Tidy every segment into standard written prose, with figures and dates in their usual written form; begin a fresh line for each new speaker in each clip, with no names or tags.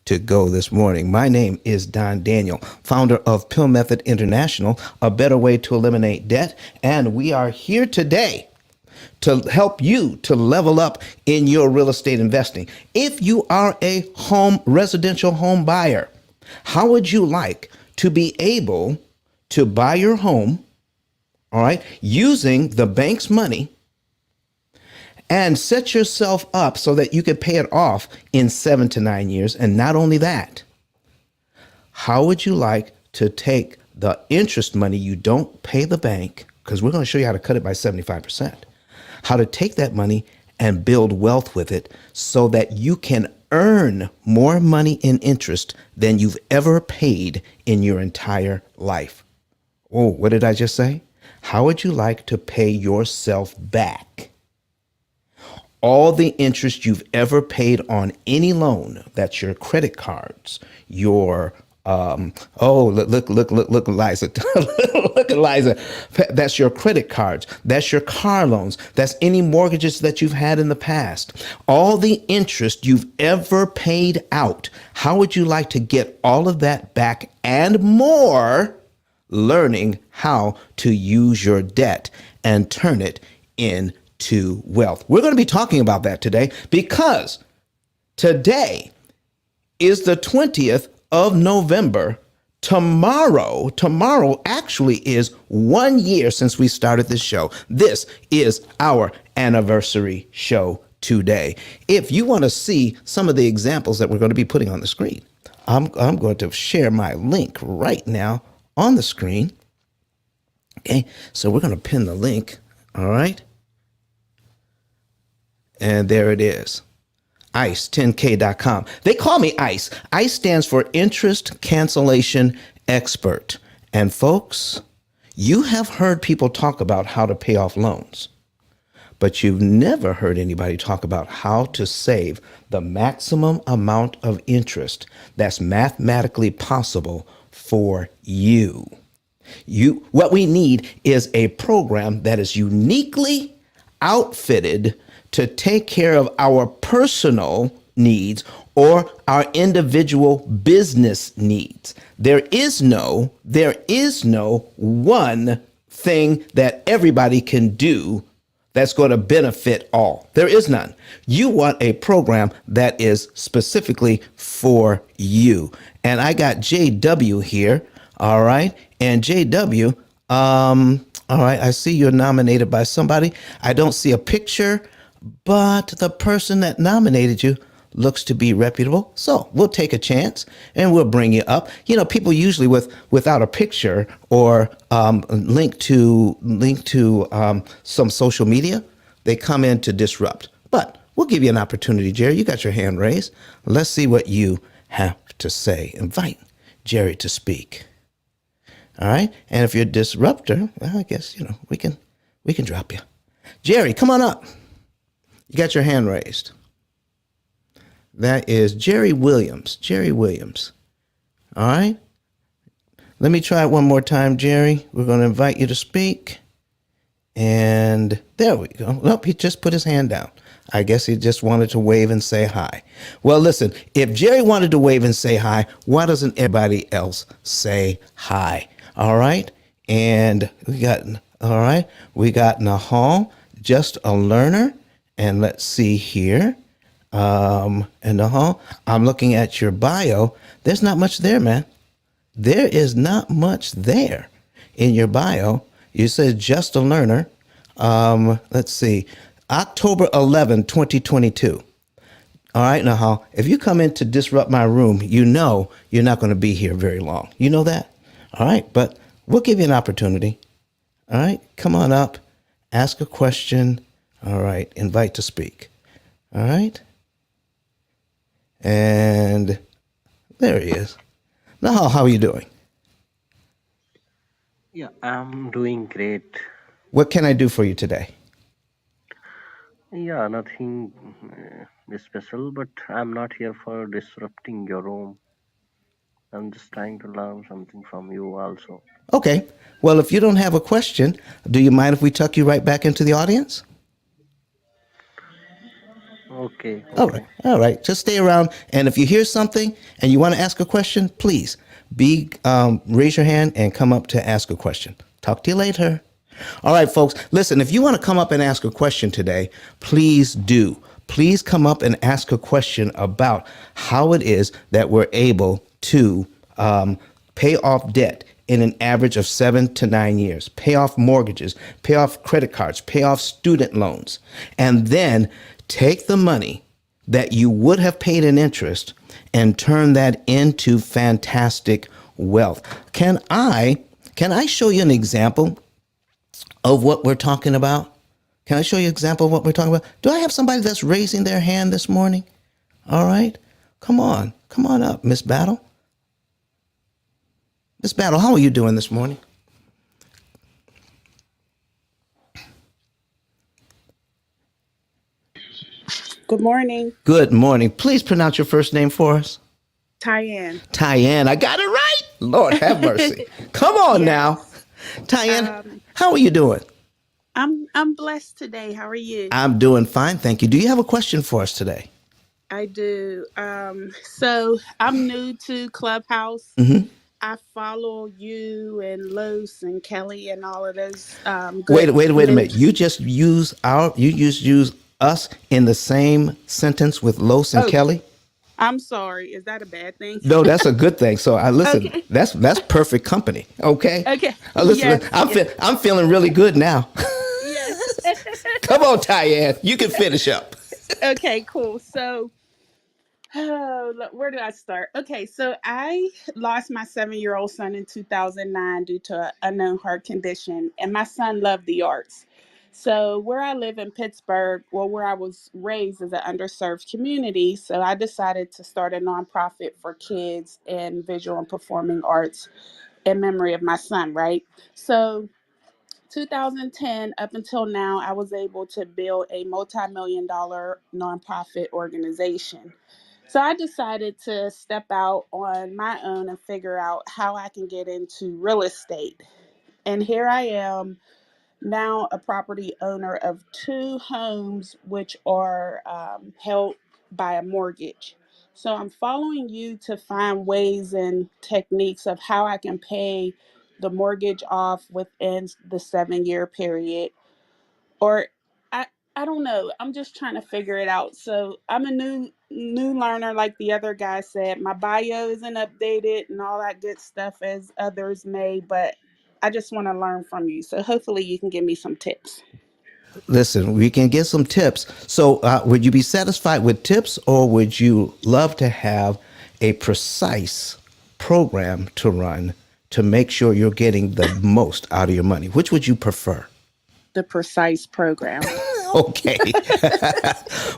to go this morning. My name is Don Daniel, founder of P.I.L.L Method International, a better way to eliminate debt. And we are here today to help you to level up in your real estate investing. If you are a residential home buyer, how would you like to be able to buy your home, all right, using the bank's money and set yourself up so that you can pay it off in 7 to 9 years? And not only that, how would you like to take the interest money you don't pay the bank, because we're going to show you how to cut it by 75%, how to take that money and build wealth with it so that you can earn more money in interest than you've ever paid in your entire life. Oh, what did I just say? How would you like to pay yourself back all the interest you've ever paid on any loan? That's your credit cards, your look, Eliza. Look, Eliza. That's your credit cards. That's your car loans. That's any mortgages that you've had in the past. All the interest you've ever paid out. How would you like to get all of that back and more, learning how to use your debt and turn it into wealth? We're going to be talking about that today, because today is the 20th of November. Tomorrow actually is 1 year since we started this show. This is our anniversary show today. If you want to see some of the examples that we're going to be putting on the screen, I'm going to share my link right now on the screen. Okay, so we're going to pin the link. All right. And there it is. ICE10K.com. They call me ICE. ICE stands for Interest Cancellation Expert. And folks, you have heard people talk about how to pay off loans, but you've never heard anybody talk about how to save the maximum amount of interest that's mathematically possible for you. What we need is a program that is uniquely outfitted to take care of our personal needs or our individual business needs. There is no one thing that everybody can do that's going to benefit all. There is none. You want a program that is specifically for you. And I got JW here. All right. And JW, all right, I see you're nominated by somebody. I don't see a picture, but the person that nominated you looks to be reputable. So we'll take a chance and we'll bring you up. You know, people usually without a picture or link to some social media, they come in to disrupt. But we'll give you an opportunity, Jerry. You got your hand raised. Let's see what you have to say. Invite Jerry to speak. All right. And if you're a disruptor, well, I guess, we can drop you. Jerry, come on up. You got your hand raised. That is Jerry Williams. Jerry Williams. All right. Let me try it one more time, Jerry. We're going to invite you to speak. And there we go. Nope, he just put his hand down. I guess he just wanted to wave and say hi. Well, listen, if Jerry wanted to wave and say hi, why doesn't everybody else say hi? All right. And we got Nahal, just a learner. And let's see here. And Nahal, I'm looking at your bio. There's not much there, man. There is not much there in your bio. You said just a learner. Let's see. October 11, 2022. All right, Nahal, if you come in to disrupt my room, you're not going to be here very long. You know that? All right, but we'll give you an opportunity. All right, come on up, ask a question. All right, invite to speak. All right. And there he is. Nahal, how are you doing?
Yeah, I'm doing great.
What can I do for you today?
Yeah, nothing special, but I'm not here for disrupting your room. I'm just trying to learn something from you also.
Okay. Well, if you don't have a question, do you mind if we tuck you right back into the audience?
Okay,
All right.
okay.
All right. Just stay around. And if you hear something and you want to ask a question, please raise your hand and come up to ask a question. Talk to you later. All right, folks. Listen, if you want to come up and ask a question today, please do. Please come up and ask a question about how it is that we're able to pay off debt in an average of 7 to 9 years, pay off mortgages, pay off credit cards, pay off student loans, and then take the money that you would have paid in interest and turn that into fantastic wealth. Can I show you an example of what we're talking about? Can I show you an example of what we're talking about? Do I have somebody that's raising their hand this morning? All right. Come on. Come on up, Miss Battle. Miss Battle, how are you doing this morning?
Good morning,
Good morning. Please pronounce your first name for us.
Tyann.
Tyann. I got it right. Lord have mercy. Come on now.
Yes.
Tyann,
Um,
how are you doing?
I'm blessed today. How are you?
I'm doing fine, thank you. Do you have a question for us today?
I do. So I'm new to Clubhouse. I follow you and Los and Kelly and all of those good
Wait a
men.
minute. You just use us in the same sentence with Los and
Oh,
Kelly?
I'm sorry. Is that a bad thing?
No, that's a good thing. So I listen.
Okay.
That's perfect company. Okay.
Okay.
Listen.
Yes. Yes.
I'm feeling really good now.
Yes.
Come on, Tyann. You can finish up.
Okay. Cool. So where do I start? Okay, so I lost my 7-year old son in 2009 due to an unknown heart condition, and my son loved the arts. So, where I live in Pittsburgh, well, where I was raised is an underserved community, so I decided to start a nonprofit for kids in visual and performing arts in memory of my son, right? So, 2010 up until now, I was able to build a multi-million dollar nonprofit organization. So I decided to step out on my own and figure out how I can get into real estate. And here I am now, a property owner of two homes which are held by a mortgage. So I'm following you to find ways and techniques of how I can pay the mortgage off within the 7 year period, or I I don't know. I'm just trying to figure it out. So I'm a new learner, like the other guy said. My bio isn't updated and all that good stuff as others may, but I just want to learn from you. So hopefully you can give me some tips.
Listen, we can get some tips. So, would you be satisfied with tips, or would you love to have a precise program to run to make sure you're getting the most out of your money? Which would you prefer?
The precise program.
Okay.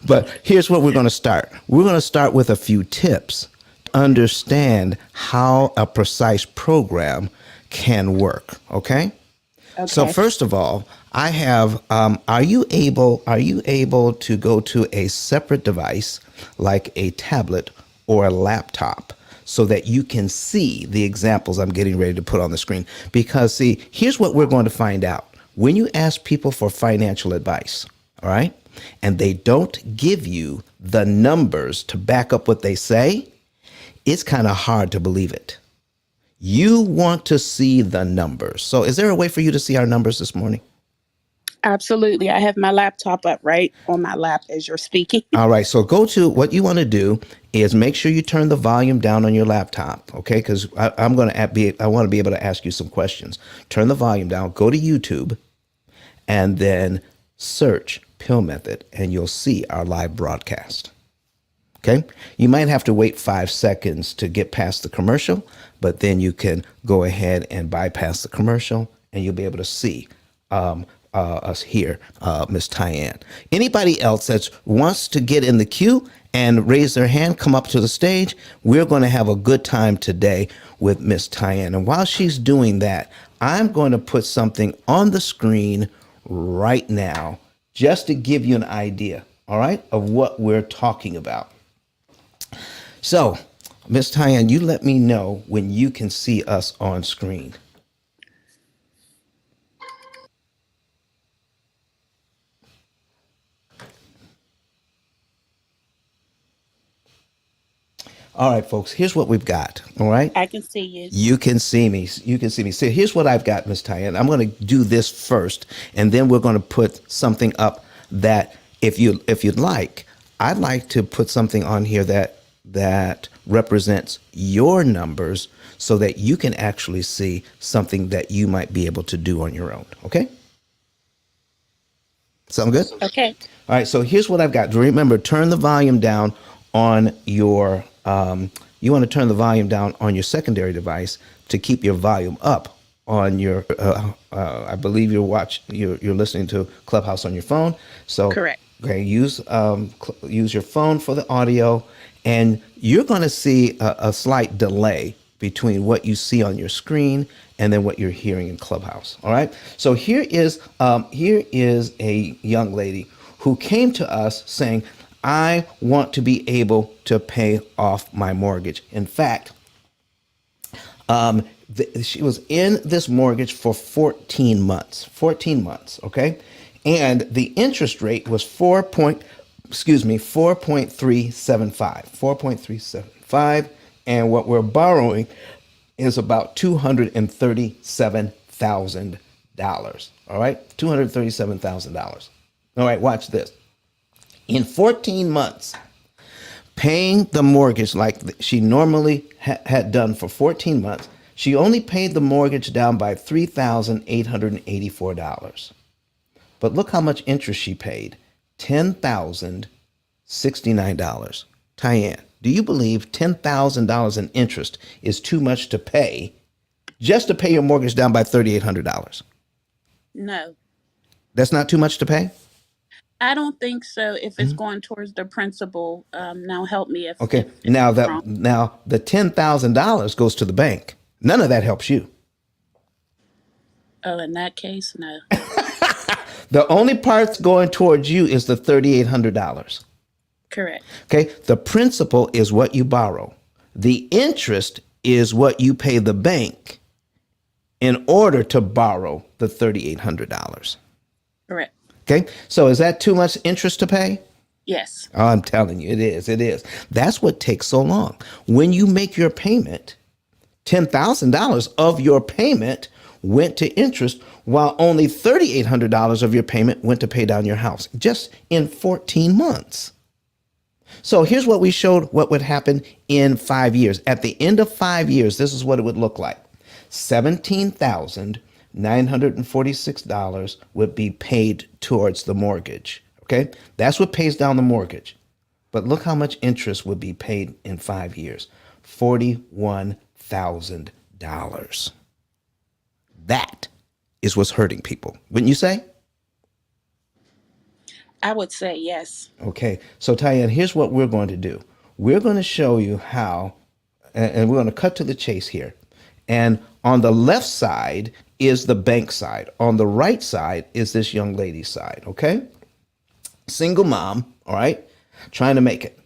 But here's what we're going to start. We're going to start with a few tips to understand how a precise program can work. Okay. So
Okay.
first of all, I have. Are you able to go to a separate device like a tablet or a laptop so that you can see the examples I'm getting ready to put on the screen? Because see, here's what we're going to find out. When you ask people for financial advice, all right, and they don't give you the numbers to back up what they say, it's kind of hard to believe it. You want to see the numbers. So, is there a way for you to see our numbers this morning?
Absolutely. I have my laptop up right on my lap as you're speaking.
All right. So, go to what you want to do is make sure you turn the volume down on your laptop. Okay. Because I'm going to I want to be able to ask you some questions. Turn the volume down, go to YouTube, and then search Pill Method, and you'll see our live broadcast. Okay. You might have to wait 5 seconds to get past the commercial, but then you can go ahead and bypass the commercial and you'll be able to see us here, Miss Tyann. Anybody else that wants to get in the queue and raise their hand, come up to the stage. We're going to have a good time today with Miss Tyann. And while she's doing that, I'm going to put something on the screen right now just to give you an idea, all right, of what we're talking about. So, Miss Tyann, you let me know when you can see us on screen. All right, folks, here's what we've got. All right.
I can see you.
You can see me. You can see me. So here's what I've got, Miss Tyann. I'm going to do this first, and then we're going to put something up that, if you'd like, I'd like to put something on here that represents your numbers, so that you can actually see something that you might be able to do on your own. Okay? Sound good?
Okay.
All right, so here's what I've got. Remember, turn the volume down on your, you want to turn the volume down on your secondary device to keep your volume up on your, I believe you're listening to Clubhouse on your phone. So,
Correct.
okay, use your phone for the audio, and you're going to see a slight delay between what you see on your screen and then what you're hearing in Clubhouse. All right. So here is a young lady who came to us saying, "I want to be able to pay off my mortgage." In fact, she was in this mortgage for 14 months. 14 months. Okay. And the interest rate was 4.375. 4.375. And what we're borrowing is about $237,000. All right, $237,000. All right, watch this. In 14 months, paying the mortgage like she normally had done for 14 months, she only paid the mortgage down by $3,884. But look how much interest she paid, $10,069. Tyann, do you believe $10,000 in interest is too much to pay just to pay your mortgage down by $3,800?
No,
That's not too much to pay?
I don't think so. If it's going towards the principal, now help me if
Okay.
if
Now
it's wrong.
the $10,000 goes to the bank. None of that helps you.
Oh, in that case, no.
The only part going towards you is the $3,800.
Correct.
Okay. The principal is what you borrow. The interest is what you pay the bank in order to borrow the $3,800.
Correct.
Okay. So is that too much interest to pay?
Yes.
Oh, I'm telling you, it is. It is. That's what takes so long. When you make your payment, $10,000 of your payment went to interest, while only $3,800 of your payment went to pay down your house, just in 14 months. So here's what we showed what would happen in 5 years. At the end of 5 years, this is what it would look like. $17,946 would be paid towards the mortgage. Okay? That's what pays down the mortgage. But look how much interest would be paid in 5 years. $41,000. That is what's hurting people, wouldn't you say?
I would say yes.
Okay, so Tyann, here's what we're going to do. We're going to show you how, and we're going to cut to the chase here. And on the left side is the bank side. On the right side is this young lady's side, okay? Single mom, all right, trying to make it.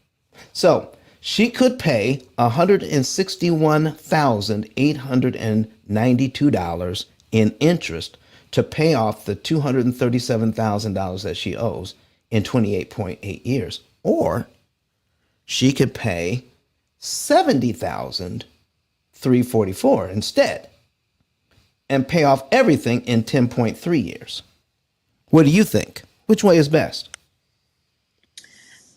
So she could pay $161,892 in interest to pay off the $237,000 that she owes in 28.8 years. Or she could pay $70,344 instead and pay off everything in 10.3 years. What do you think? Which way is best?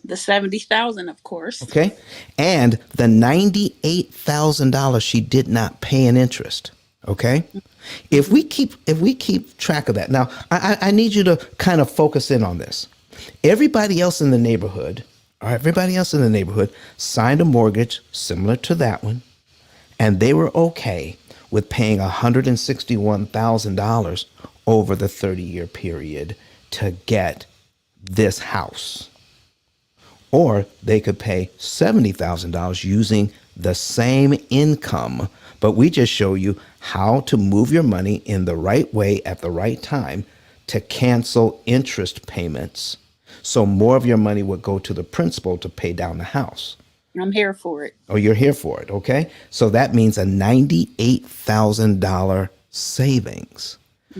The 70,000, of course.
Okay. And the $98,000 she did not pay in interest. Okay. If we keep track of that. Now, I need you to kind of focus in on this. Everybody else in the neighborhood, signed a mortgage similar to that one, and they were okay with paying $161,000 over the 30-year period to get this house. Or they could pay $70,000 using the same income. But we just show you how to move your money in the right way at the right time to cancel interest payments. So more of your money would go to the principal to pay down the house.
I'm here for it.
Oh, you're here for it. Okay. So that means a $98,000 savings.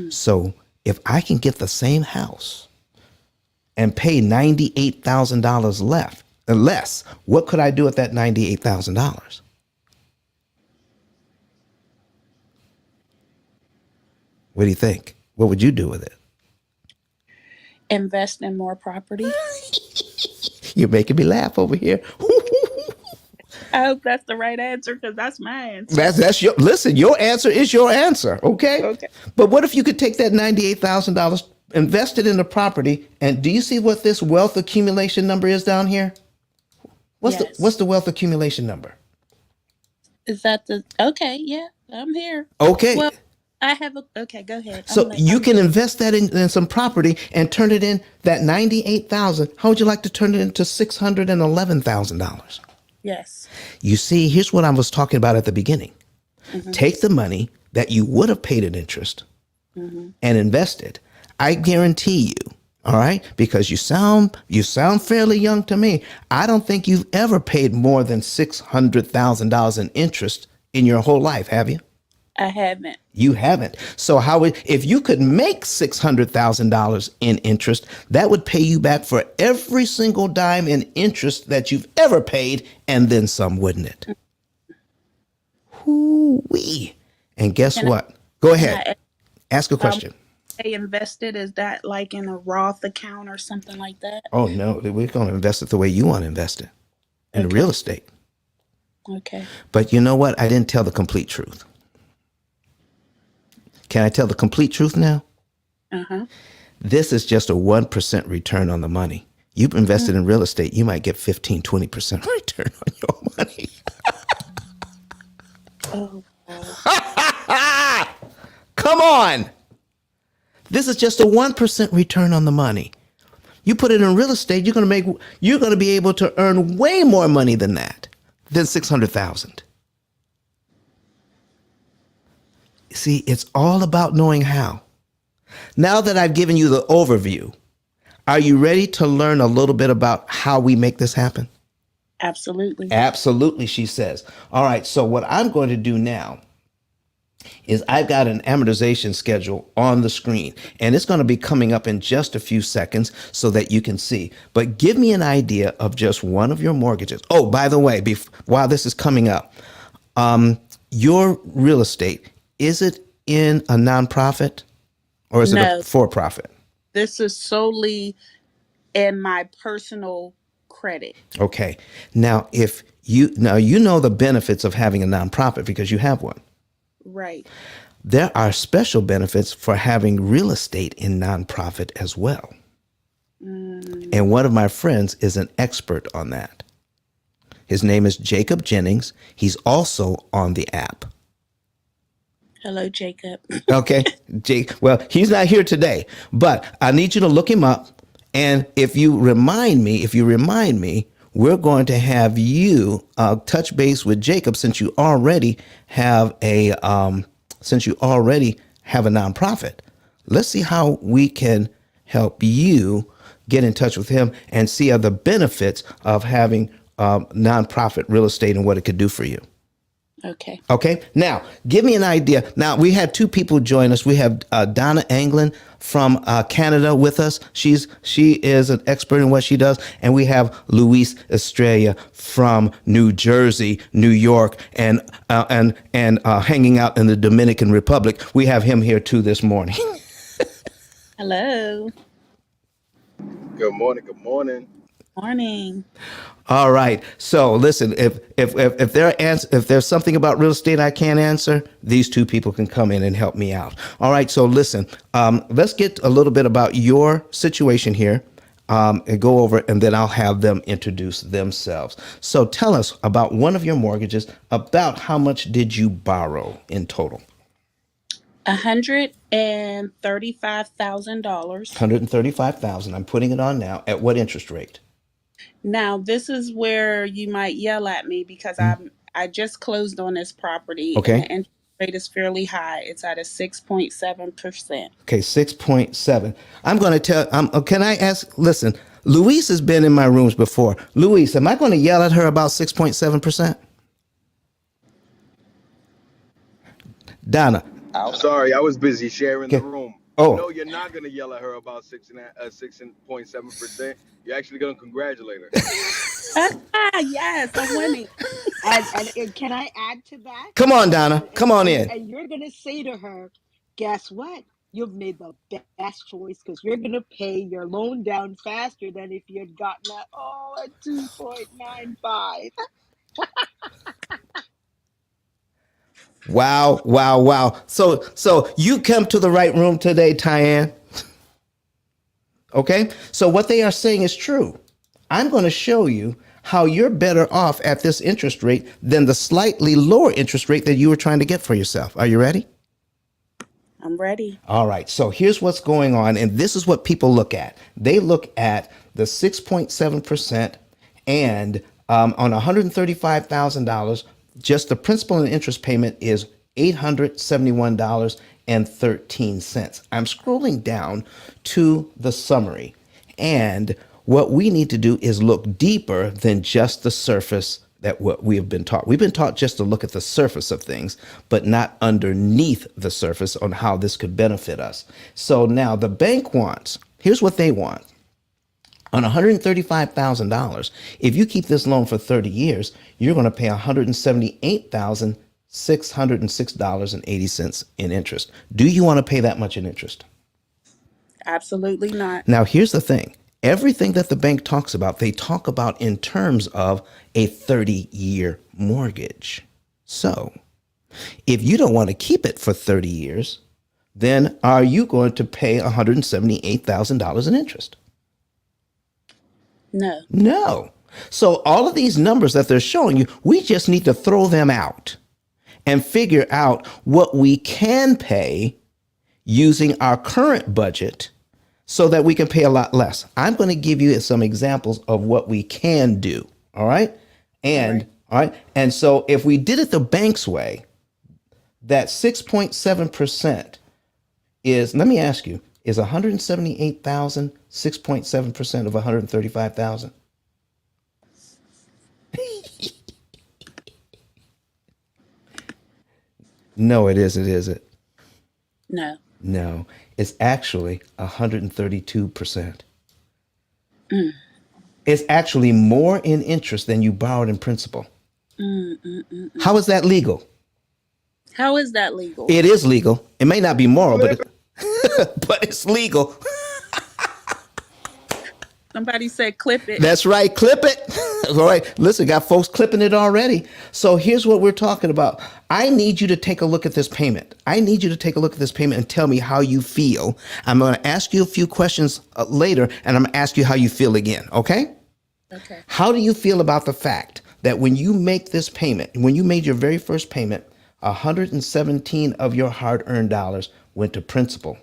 So if I can get the same house and pay $98,000 left, less. What could I do with that $98,000? What do you think? What would you do with it?
Invest in more property.
You're making me laugh over here.
I hope that's the right answer because that's my answer.
That's your listen. Your answer is your answer. Okay.
Okay.
But what if you could take that $98,000, invest it in the property, and do you see what this wealth accumulation number is down here?
Yes.
What's the wealth accumulation number?
Is that the okay? Yeah, I'm here.
Okay.
Well, I have a okay. Go ahead.
So you can invest that in some property and turn it in that 98,000. How would you like to turn it into $611,000?
Yes.
You see, here's what I was talking about at the beginning. Take the money that you would have paid in interest and invest it. I guarantee you, all right, because you sound fairly young to me. I don't think you've ever paid more than $600,000 in interest in your whole life, have you?
I haven't.
You haven't. So if you could make $600,000 in interest, that would pay you back for every single dime in interest that you've ever paid, and then some, wouldn't it? Hoo-wee. And guess what? Go ahead. Ask a question.
They invested, is that like in a Roth account or something like that?
Oh, no. We're going to invest it the way you want to invest it, in real estate.
Okay.
But you know what? I didn't tell the complete truth. Can I tell the complete truth now? This is just a 1% return on the money. You've invested in real estate, you might get 15, 20% return on your money.
Oh.
Come on. This is just a 1% return on the money. You put it in real estate, you're going to be able to earn way more money than that, than 600,000. See, it's all about knowing how. Now that I've given you the overview, are you ready to learn a little bit about how we make this happen?
Absolutely.
Absolutely, she says. All right, so what I'm going to do now is I've got an amortization schedule on the screen, and it's going to be coming up in just a few seconds so that you can see. But give me an idea of just one of your mortgages. Oh, by the way, while this is coming up, your real estate, is it in a nonprofit or is it a for-profit?
This is solely in my personal credit.
Okay. Now, you know the benefits of having a nonprofit because you have one.
Right.
There are special benefits for having real estate in nonprofit as well. And one of my friends is an expert on that. His name is Jacob Jennings. He's also on the app.
Hello, Jacob.
Okay, Jake. Well, he's not here today, but I need you to look him up. And if you remind me, we're going to have you touch base with Jacob since you already have a nonprofit. Let's see how we can help you get in touch with him and see the benefits of having nonprofit real estate and what it could do for you.
Okay.
Okay. Now, give me an idea. Now, we had two people join us. We have Donna Anglin from Canada with us. She is an expert in what she does. And we have Luis Estrella from New Jersey, New York, and hanging out in the Dominican Republic. We have him here too this morning.
Hello.
Good morning. Good morning.
Morning.
All right. So listen, if there's something about real estate I can't answer, these two people can come in and help me out. All right. So listen, let's get a little bit about your situation here and go over it, and then I'll have them introduce themselves. So tell us about one of your mortgages. About how much did you borrow in total?
$135,000.
$135,000. I'm putting it on now. At what interest rate?
Now, this is where you might yell at me because I just closed on this property.
Okay.
And the interest rate is fairly high. It's at a 6.7%.
Okay, 6.7. I'm going to tell, can I ask, listen, Luis has been in my rooms before. Luis, am I going to yell at her about 6.7%? Donna.
I'm sorry, I was busy sharing the room.
Oh,
No, you're not gonna yell at her about 6.7%. You're actually gonna congratulate her.
Yes, I'm winning.
And can I add to that?
come on, Donna. Come on in.
And you're gonna say to her, guess what? You've made the best choice because you're gonna pay your loan down faster than if you had gotten that at 2.95.
Wow, wow, wow. So you come to the right room today, Tyann. Okay? So what they are saying is true. I'm going to show you how you're better off at this interest rate than the slightly lower interest rate that you were trying to get for yourself. Are you ready?
I'm ready.
All right. So here's what's going on. And this is what people look at. They look at the 6.7% and on $135,000, just the principal and interest payment is $871.13. I'm scrolling down to the summary. And what we need to do is look deeper than just the surface that what we have been taught. We've been taught just to look at the surface of things, but not underneath the surface on how this could benefit us. So now the bank wants, here's what they want. On $135,000, if you keep this loan for 30 years, you're going to pay $178,606.80 in interest. Do you want to pay that much in interest?
Absolutely not.
Now, here's the thing. Everything that the bank talks about, they talk about in terms of a 30-year mortgage. So if you don't want to keep it for 30 years, then are you going to pay $178,000 in interest?
No.
No. So all of these numbers that they're showing you, we just need to throw them out and figure out what we can pay using our current budget so that we can pay a lot less. I'm going to give you some examples of what we can do. All right. And all right. And so if we did it the bank's way, that 6.7% is, let me ask you, is 178,000 6.7% of 135,000? No, it isn't, is it?
No.
No, it's actually 132%. It's actually more in interest than you borrowed in principal. How is that legal?
How is that legal?
It is legal. It may not be moral, but but it's legal.
Somebody said clip it.
That's right. Clip it. All right. Listen, got folks clipping it already. So here's what we're talking about. I need you to take a look at this payment. I need you to take a look at this payment and tell me how you feel. I'm going to ask you a few questions later, and I'm going to ask you how you feel again. Okay?
Okay.
How do you feel about the fact that when you make this payment, when you made your very first payment, 117 of your hard-earned dollars went to principal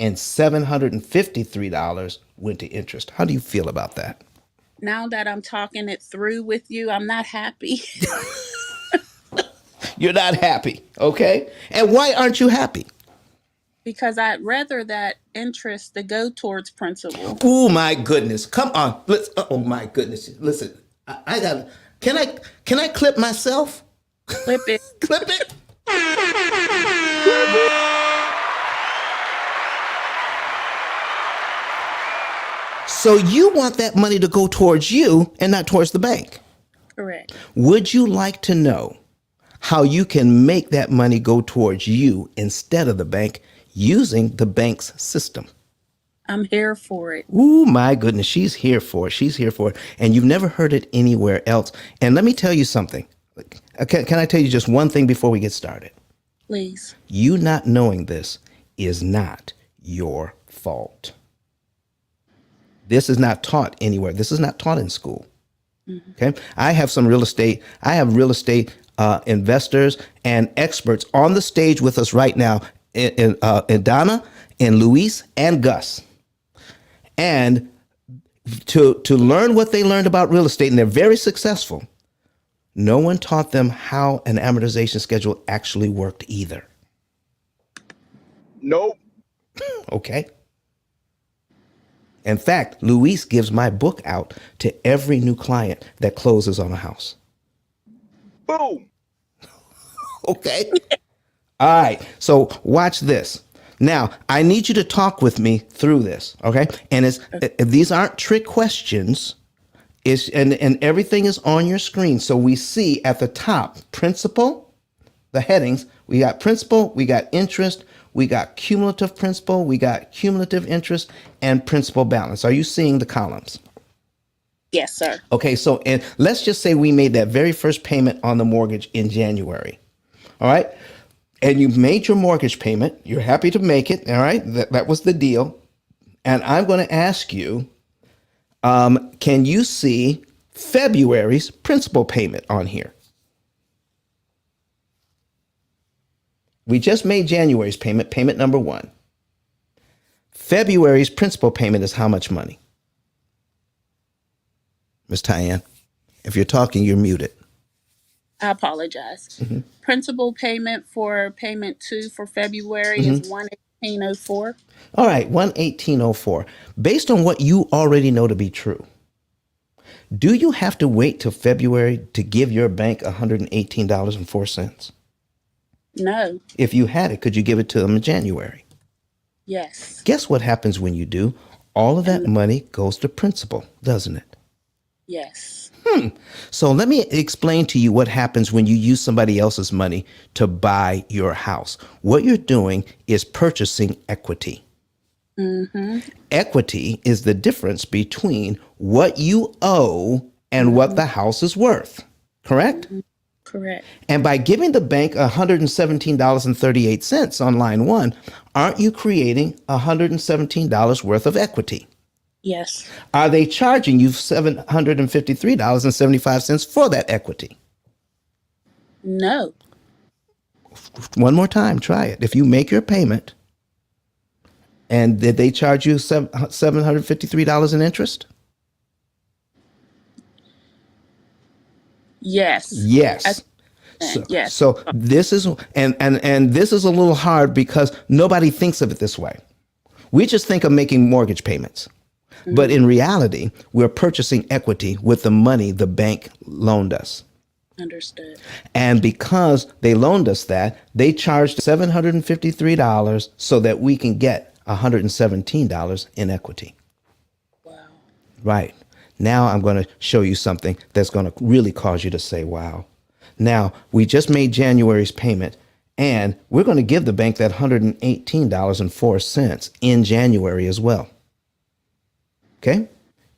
and $753 went to interest? How do you feel about that?
Now that I'm talking it through with you, I'm not happy.
You're not happy, okay? And why aren't you happy?
Because I'd rather that interest to go towards principal.
Oh my goodness! Come on, let's. Oh my goodness! Listen, I got. Can I clip myself?
Clip it.
Clip it. So you want that money to go towards you and not towards the bank.
Correct.
Would you like to know how you can make that money go towards you instead of the bank using the bank's system?
I'm here for it.
Ooh, my goodness. She's here for it. She's here for it. And you've never heard it anywhere else. And let me tell you something. Can I tell you just one thing before we get started?
Please.
You not knowing this is not your fault. This is not taught anywhere. This is not taught in school. Okay. I have some real estate. I have real estate investors and experts on the stage with us right now, in Donna and Luis and Gus. And to learn what they learned about real estate, and they're very successful, no one taught them how an amortization schedule actually worked either.
Nope.
Okay. In fact, Luis gives my book out to every new client that closes on a house.
Boom.
Okay. All right. So watch this. Now, I need you to talk with me through this, okay? And these aren't trick questions. And everything is on your screen. So we see at the top, principal, the headings. We got principal, we got interest, we got cumulative principal, we got cumulative interest, and principal balance. Are you seeing the columns?
Yes, sir.
Okay, so and let's just say we made that very first payment on the mortgage in January. All right. And you made your mortgage payment. You're happy to make it. All right. That was the deal. And I'm going to ask you, can you see February's principal payment on here? We just made January's payment, payment number 1. February's principal payment is how much money? Miss Tyann, if you're talking, you're muted.
I apologize. Principal payment for payment 2 for February is 118.04.
All right, 118.04. Based on what you already know to be true, do you have to wait till February to give your bank $118.04?
No.
If you had it, could you give it to them in January?
Yes.
Guess what happens when you do? All of that money goes to principal, doesn't it?
Yes.
So let me explain to you what happens when you use somebody else's money to buy your house. What you're doing is purchasing equity. Equity is the difference between what you owe and what the house is worth, correct?
Correct.
And by giving the bank $117.38 on line 1, aren't you creating $117 worth of equity?
Yes.
Are they charging you $753.75 for that equity?
No.
One more time, try it. If you make your payment, and did they charge you $753 in interest?
Yes.
Yes.
Yes.
So this is and this is a little hard because nobody thinks of it this way. We just think of making mortgage payments. But in reality, we're purchasing equity with the money the bank loaned us.
Understood.
And because they loaned us that, they charged $753 so that we can get $117 in equity.
Wow.
Right. Now I'm going to show you something that's going to really cause you to say, wow. Now, we just made January's payment, and we're going to give the bank that $118.04 in January as well. Okay?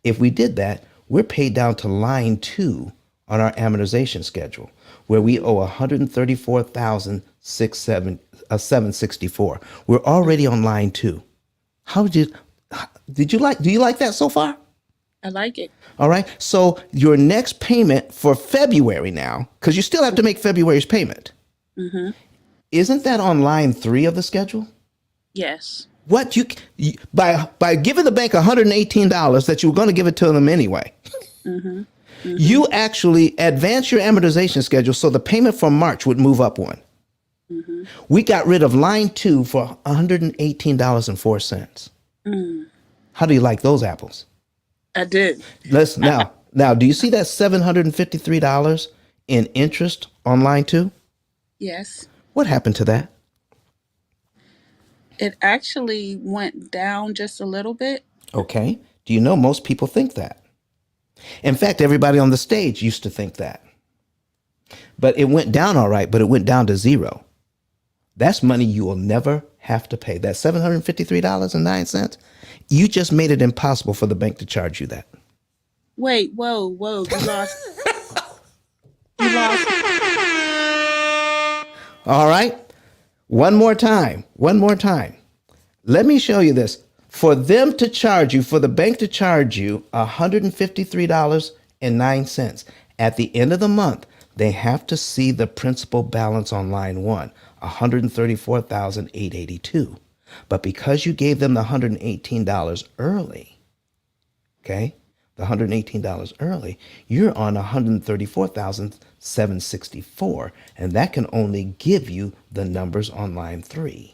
If we did that, we're paid down to line 2 on our amortization schedule, where we owe $134,764. We're already on line 2. Do you like that so far?
I like it.
All right. So your next payment for February now, because you still have to make February's payment. Isn't that on line 3 of the schedule?
Yes.
What by giving the bank $118 that you were going to give it to them anyway, you actually advance your amortization schedule so the payment for March would move up one. We got rid of line 2 for $118.04. How do you like those apples?
I do.
Let's now. Do you see that $753 in interest on line 2?
Yes.
What happened to that?
It actually went down just a little bit.
Okay. Do you know most people think that? In fact, everybody on the stage used to think that. But it went down all right, but it went down to 0. That's money you will never have to pay. That $753.09, you just made it impossible for the bank to charge you that.
Wait, whoa. You lost. You lost.
All right. One more time. Let me show you this. For them to charge you, for the bank to charge you $153.09 at the end of the month, they have to see the principal balance on line 1, $134,882. But because you gave them the $118 early, okay, the $118 early, you're on $134,764, and that can only give you the numbers on line 3.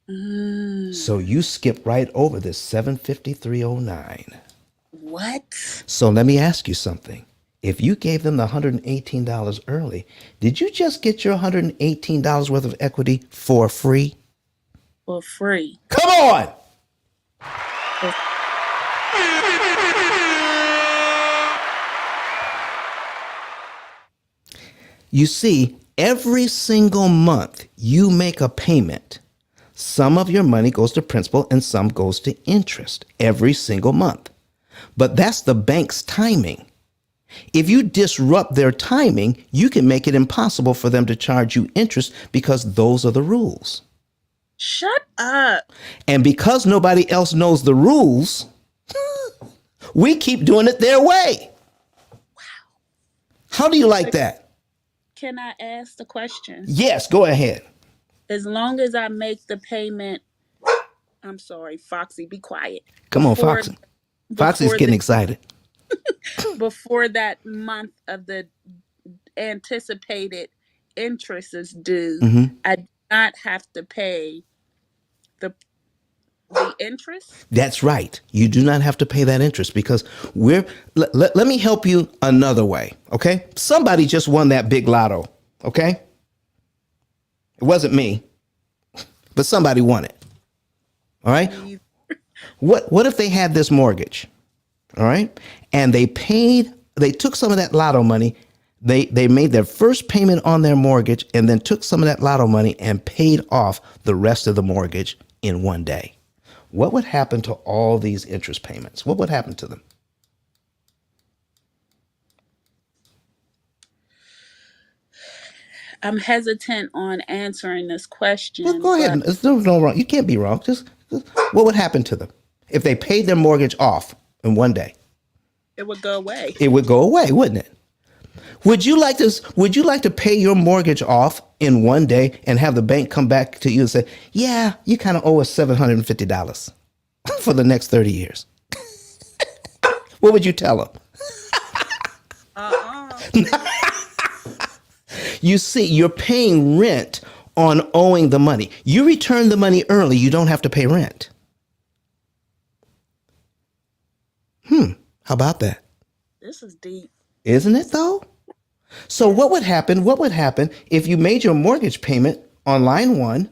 So you skip right over this 753.09.
What?
So let me ask you something. If you gave them the $118 early, did you just get your $118 worth of equity for free?
for free.
Come on.
For-
You see, every single month you make a payment. Some of your money goes to principal and some goes to interest every single month. But that's the bank's timing. If you disrupt their timing, you can make it impossible for them to charge you interest because those are the rules.
Shut up.
And because nobody else knows the rules, we keep doing it their way. How do you like that?
Can I ask the question?
Yes, go ahead.
As long as I make the payment, I'm sorry, Foxy, be quiet.
Come on, Foxy. Foxy's getting excited.
Before that month of the anticipated interest is due, I do not have to pay the interest.
That's right. You do not have to pay that interest because let me help you another way, okay? Somebody just won that big lotto, okay? It wasn't me, but somebody won it. All right? What if they had this mortgage? All right? And they took some of that lotto money, they made their first payment on their mortgage and then took some of that lotto money and paid off the rest of the mortgage in one day. What would happen to all these interest payments? What would happen to them?
I'm hesitant on answering this question.
Well, go ahead. There's no wrong. You can't be wrong. Just what would happen to them if they paid their mortgage off in one day?
It would go away.
It would go away, wouldn't it? Would you like to pay your mortgage off in one day and have the bank come back to you and say, "Yeah, you kind of owe us $750 for the next 30 years"? What would you tell them? You see, you're paying rent on owing the money. You return the money early, you don't have to pay rent. How about that?
This is deep.
Isn't it though? So what would happen if you made your mortgage payment on line one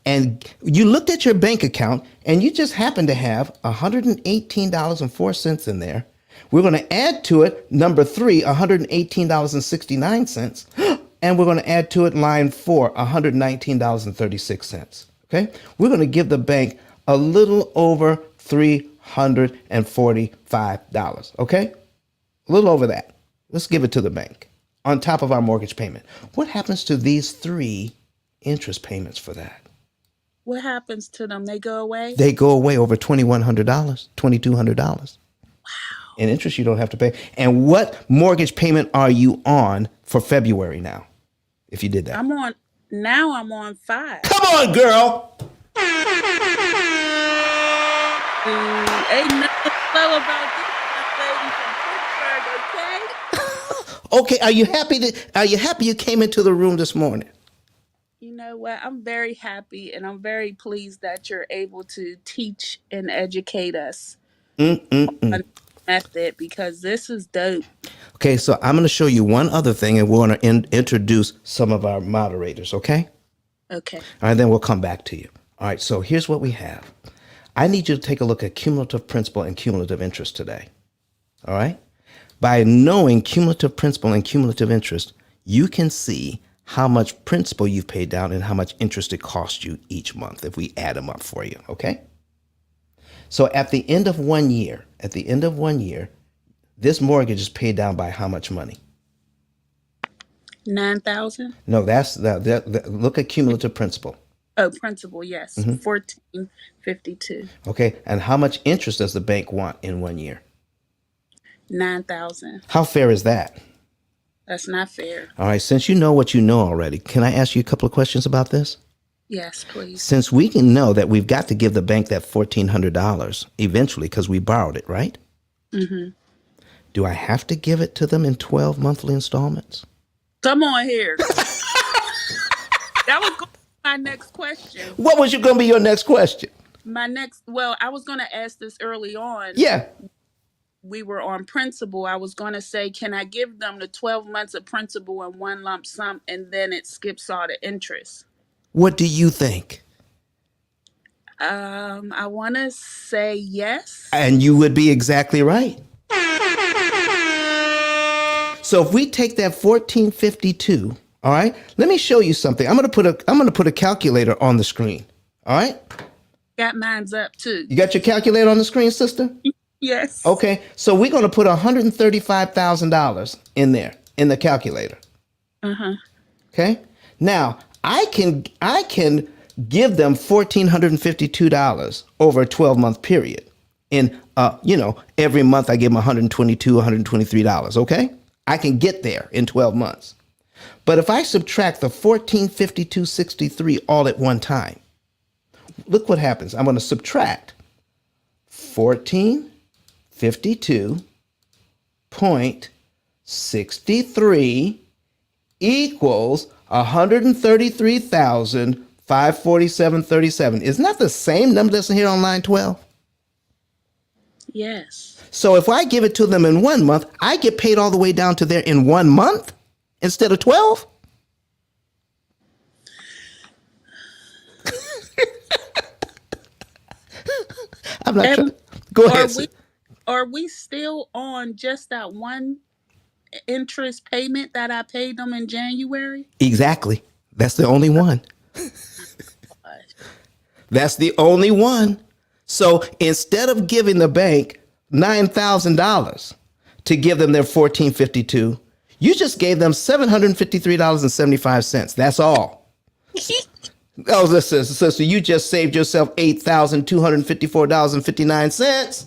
and you looked at your bank account and you just happened to have $118.04 in there? We're going to add to it number 3, $118.69. And we're going to add to it line 4, $119.36. Okay? We're going to give the bank a little over $345. Okay? A little over that. Let's give it to the bank on top of our mortgage payment. What happens to these 3 interest payments for that?
What happens to them? They go away?
They go away over $2,100, $2,200. In interest you don't have to pay. And what mortgage payment are you on for February now? If you did that.
I'm on 5.
Come on, girl.
Ain't nothing slow about this lady from Pittsburgh, okay?
Okay, are you happy you came into the room this morning?
You know what? I'm very happy and I'm very pleased that you're able to teach and educate us on the method because this is dope.
Okay, so I'm going to show you one other thing and we're going to introduce some of our moderators, okay?
Okay.
All right, then we'll come back to you. All right, so here's what we have. I need you to take a look at cumulative principal and cumulative interest today. All right? By knowing cumulative principal and cumulative interest, you can see how much principal you've paid down and how much interest it costs you each month if we add them up for you, okay? So at the end of 1 year, this mortgage is paid down by how much money?
$9,000?
No, that's look at cumulative principal.
Oh, principal, yes. $1,452.
Okay, and how much interest does the bank want in 1 year?
$9,000.
How fair is that?
That's not fair.
All right, since you know what you know already, can I ask you a couple of questions about this?
Yes, please.
Since we can know that we've got to give the bank that $1,400 eventually because we borrowed it, right? Do I have to give it to them in 12 monthly installments?
Come on here. That was going to be my next question.
What was going to be your next question?
I was going to ask this early on.
Yeah.
We were on principal. I was going to say, can I give them the 12 months of principal in one lump sum and then it skips all the interest?
What do you think?
I want to say yes.
And you would be exactly right. So if we take that 1452, all right, let me show you something. I'm gonna put a calculator on the screen. All right?
Got mine's up too.
You got your calculator on the screen, sister?
Yes.
Okay. So we're gonna put $135,000 in there in the calculator.
Uh-huh.
Okay. Now I can give them $1,452 over a 12-month period. In every month I give them $122, $123. Okay. I can get there in 12 months. But if I subtract the 1452.63 all at one time, look what happens. I'm going to subtract 1452.63 equals 133,547.37. Isn't that the same number that's here on line 12?
Yes.
So if I give it to them in 1 month, I get paid all the way down to there in 1 month instead of 12? I'm not trying.
And
Go
are
ahead.
we are we still on just that one interest payment that I paid them in January?
Exactly. That's the only one.
Uh,
That's the only one. So instead of giving the bank $9,000 to give them their 1452, you just gave them $753.75. That's all. Oh, so you just saved yourself $8,254.59.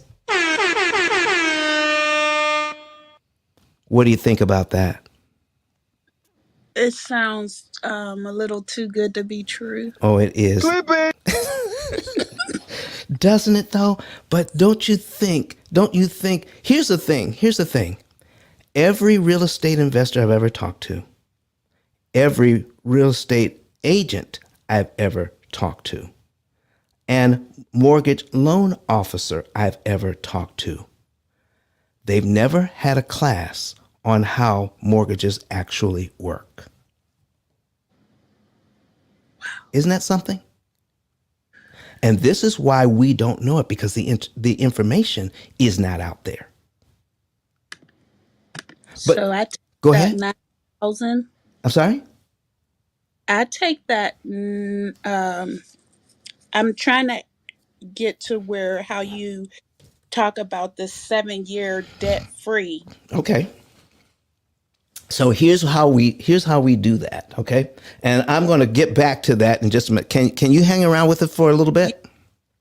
What do you think about that?
It sounds a little too good to be true.
Oh, it is.
Clip it.
Doesn't it though? But don't you think, here's the thing. Every real estate investor I've ever talked to, every real estate agent I've ever talked to, and mortgage loan officer I've ever talked to, they've never had a class on how mortgages actually work. Isn't that something? And this is why we don't know it, because the information is not out there. But
So I take
go
that
ahead.
9,000.
I'm sorry?
I take that. I'm trying to get to where how you talk about the 7 year debt free.
Okay. So here's how we do that, okay? And I'm going to get back to that in just a minute. Can you hang around with it for a little bit?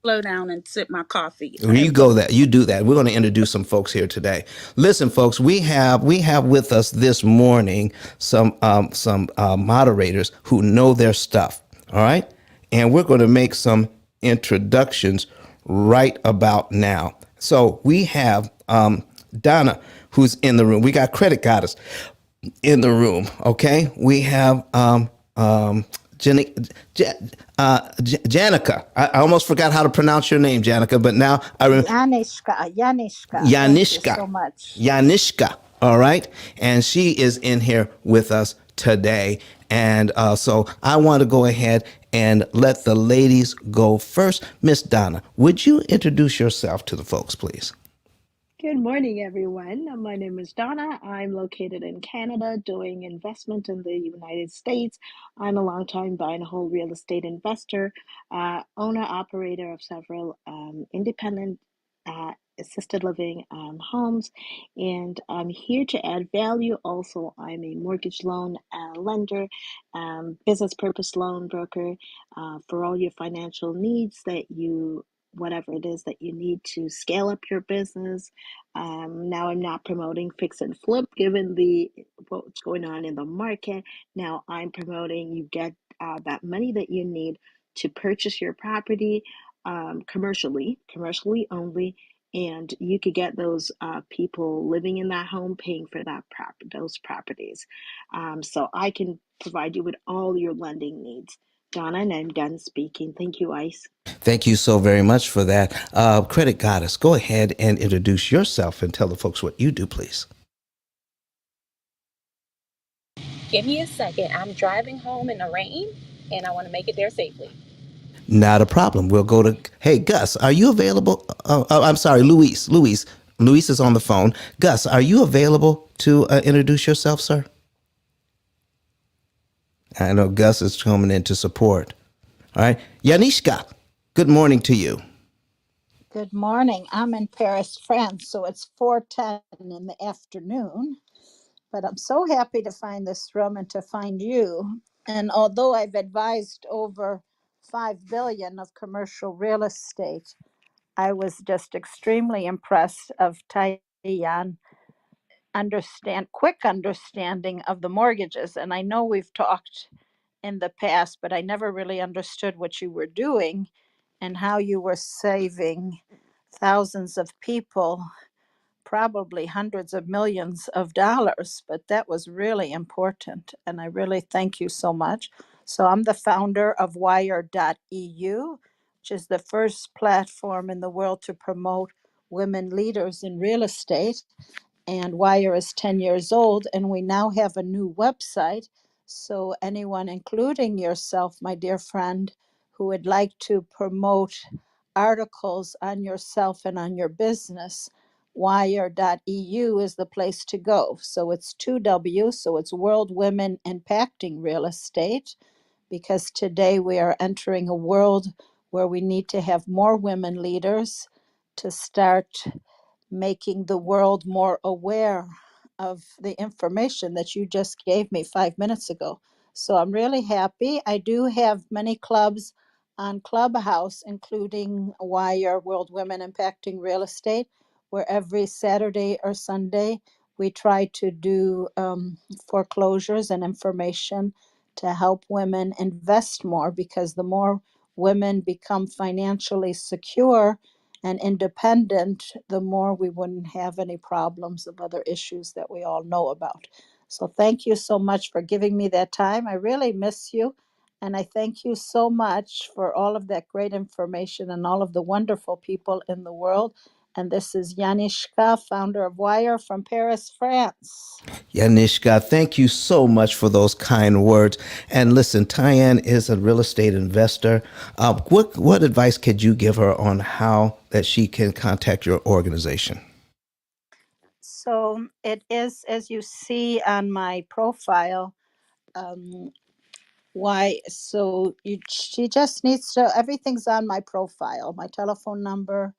Slow down and sip my coffee.
You go that. You do that. We're going to introduce some folks here today. Listen, folks, we have with us this morning some moderators who know their stuff. All right, and we're going to make some introductions right about now. So we have Donna, who's in the room. We got Credit Goddess in the room. Okay, we have Janica. I almost forgot how to pronounce your name, Janica, but now I remember.
Yanishka. Thank you so much.
Yanishka. All right. And she is in here with us today. And so I want to go ahead and let the ladies go first. Miss Donna, would you introduce yourself to the folks, please?
Good morning, everyone. My name is Donna. I'm located in Canada doing investment in the United States. I'm a longtime buy and hold real estate investor, owner, operator of several independent assisted living homes, and I'm here to add value. Also, I'm a mortgage loan lender, business purpose loan broker for all your financial needs that you whatever it is that you need to scale up your business. Now I'm not promoting fix and flip given the what's going on in the market. Now I'm promoting you get that money that you need to purchase your property commercially only, and you could get those people living in that home paying for those properties. So I can provide you with all your lending needs. Donna, and I'm done speaking. Thank you, Ice.
Thank you so very much for that. Credit Goddess, go ahead and introduce yourself and tell the folks what you do, please.
Give me a second. I'm driving home in the rain and I want to make it there safely.
Not a problem. We'll go to, hey, Gus, are you available? I'm sorry, Luis. Luis is on the phone. Gus, are you available to introduce yourself, sir? I know Gus is coming in to support. All right. Yanishka, good morning to you.
Good morning. I'm in Paris, France, so it's 4:10 in the afternoon. But I'm so happy to find this room and to find you. And although I've advised over 5 billion of commercial real estate, I was just extremely impressed of Tyan quick understanding of the mortgages. And I know we've talked in the past, but I never really understood what you were doing and how you were saving thousands of people, probably hundreds of millions of dollars. But that was really important. And I really thank you so much. So I'm the founder of Wire.eu, which is the first platform in the world to promote women leaders in real estate. And Wire is 10 years old, and we now have a new website. So, anyone, including yourself, my dear friend, who would like to promote articles on yourself and on your business, wire.eu is the place to go. So, it's 2W, so it's World Women Impacting Real Estate, because today we are entering a world where we need to have more women leaders to start making the world more aware of the information that you just gave me 5 minutes ago. So I'm really happy. I do have many clubs on Clubhouse, including Wire World Women Impacting Real Estate, where every Saturday or Sunday we try to do foreclosures and information to help women invest more, because the more women become financially secure and independent, the more we wouldn't have any problems of other issues that we all know about. So thank you so much for giving me that time. I really miss you. And I thank you so much for all of that great information and all of the wonderful people in the world. And this is Yanishka, founder of Wire from Paris, France.
Yanishka, thank you so much for those kind words. And listen, Tyann is a real estate investor. What advice could you give her on how that she can contact your organization?
So it is, as you see on my profile, she just needs to, everything's on my profile, my telephone number.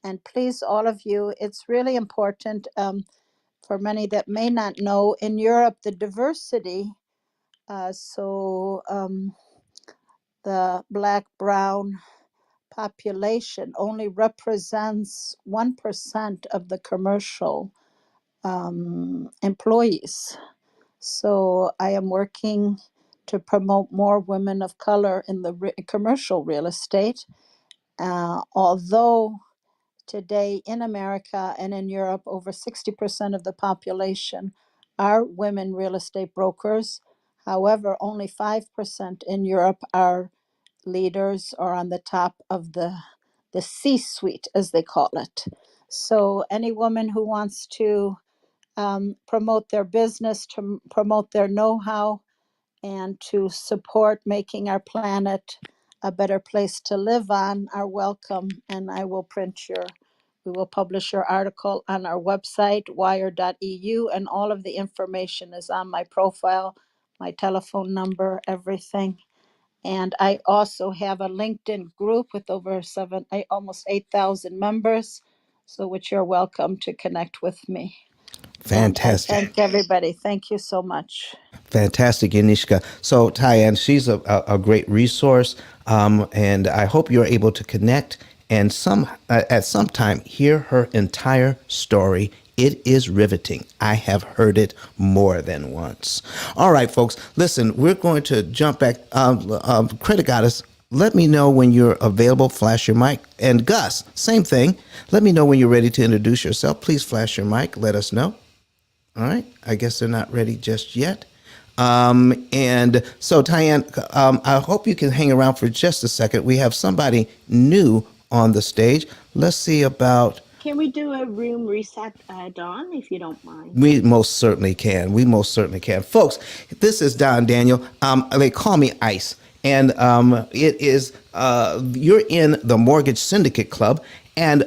And please, all of you, it's really important, for many that may not know, in Europe, the diversity, the Black, brown population only represents 1% of the commercial employees. So I am working to promote more women of color in the commercial real estate. Although today in America and in Europe, over 60% of the population are women real estate brokers. However, only 5% in Europe are leaders or on the top of the C-suite, as they call it. So any woman who wants to promote their business, to promote their know-how, and to support making our planet a better place to live on are welcome. And we will publish your article on our website, wire.eu, and all of the information is on my profile, my telephone number, everything. And I also have a LinkedIn group with almost 8,000 members, so which you're welcome to connect with me. And I
Fantastic.
thank everybody. Thank you so much.
Fantastic, Yanishka. So, Tyann, she's a great resource, and I hope you're able to connect and at some time hear her entire story. It is riveting. I have heard it more than once. All right, folks, listen, we're going to jump back. Credit Goddess, let me know when you're available. Flash your mic. And Gus, same thing. Let me know when you're ready to introduce yourself. Please flash your mic. Let us know. All right. I guess they're not ready just yet. And so, Tyann, I hope you can hang around for just a second. We have somebody new on the stage. Let's see about.
Can we do a room reset, Dawn, if you don't mind?
We most certainly can. We most certainly can. Folks, this is Don Daniel. They call me Ice. And it is you're in the Mortgage Syndicate Club, and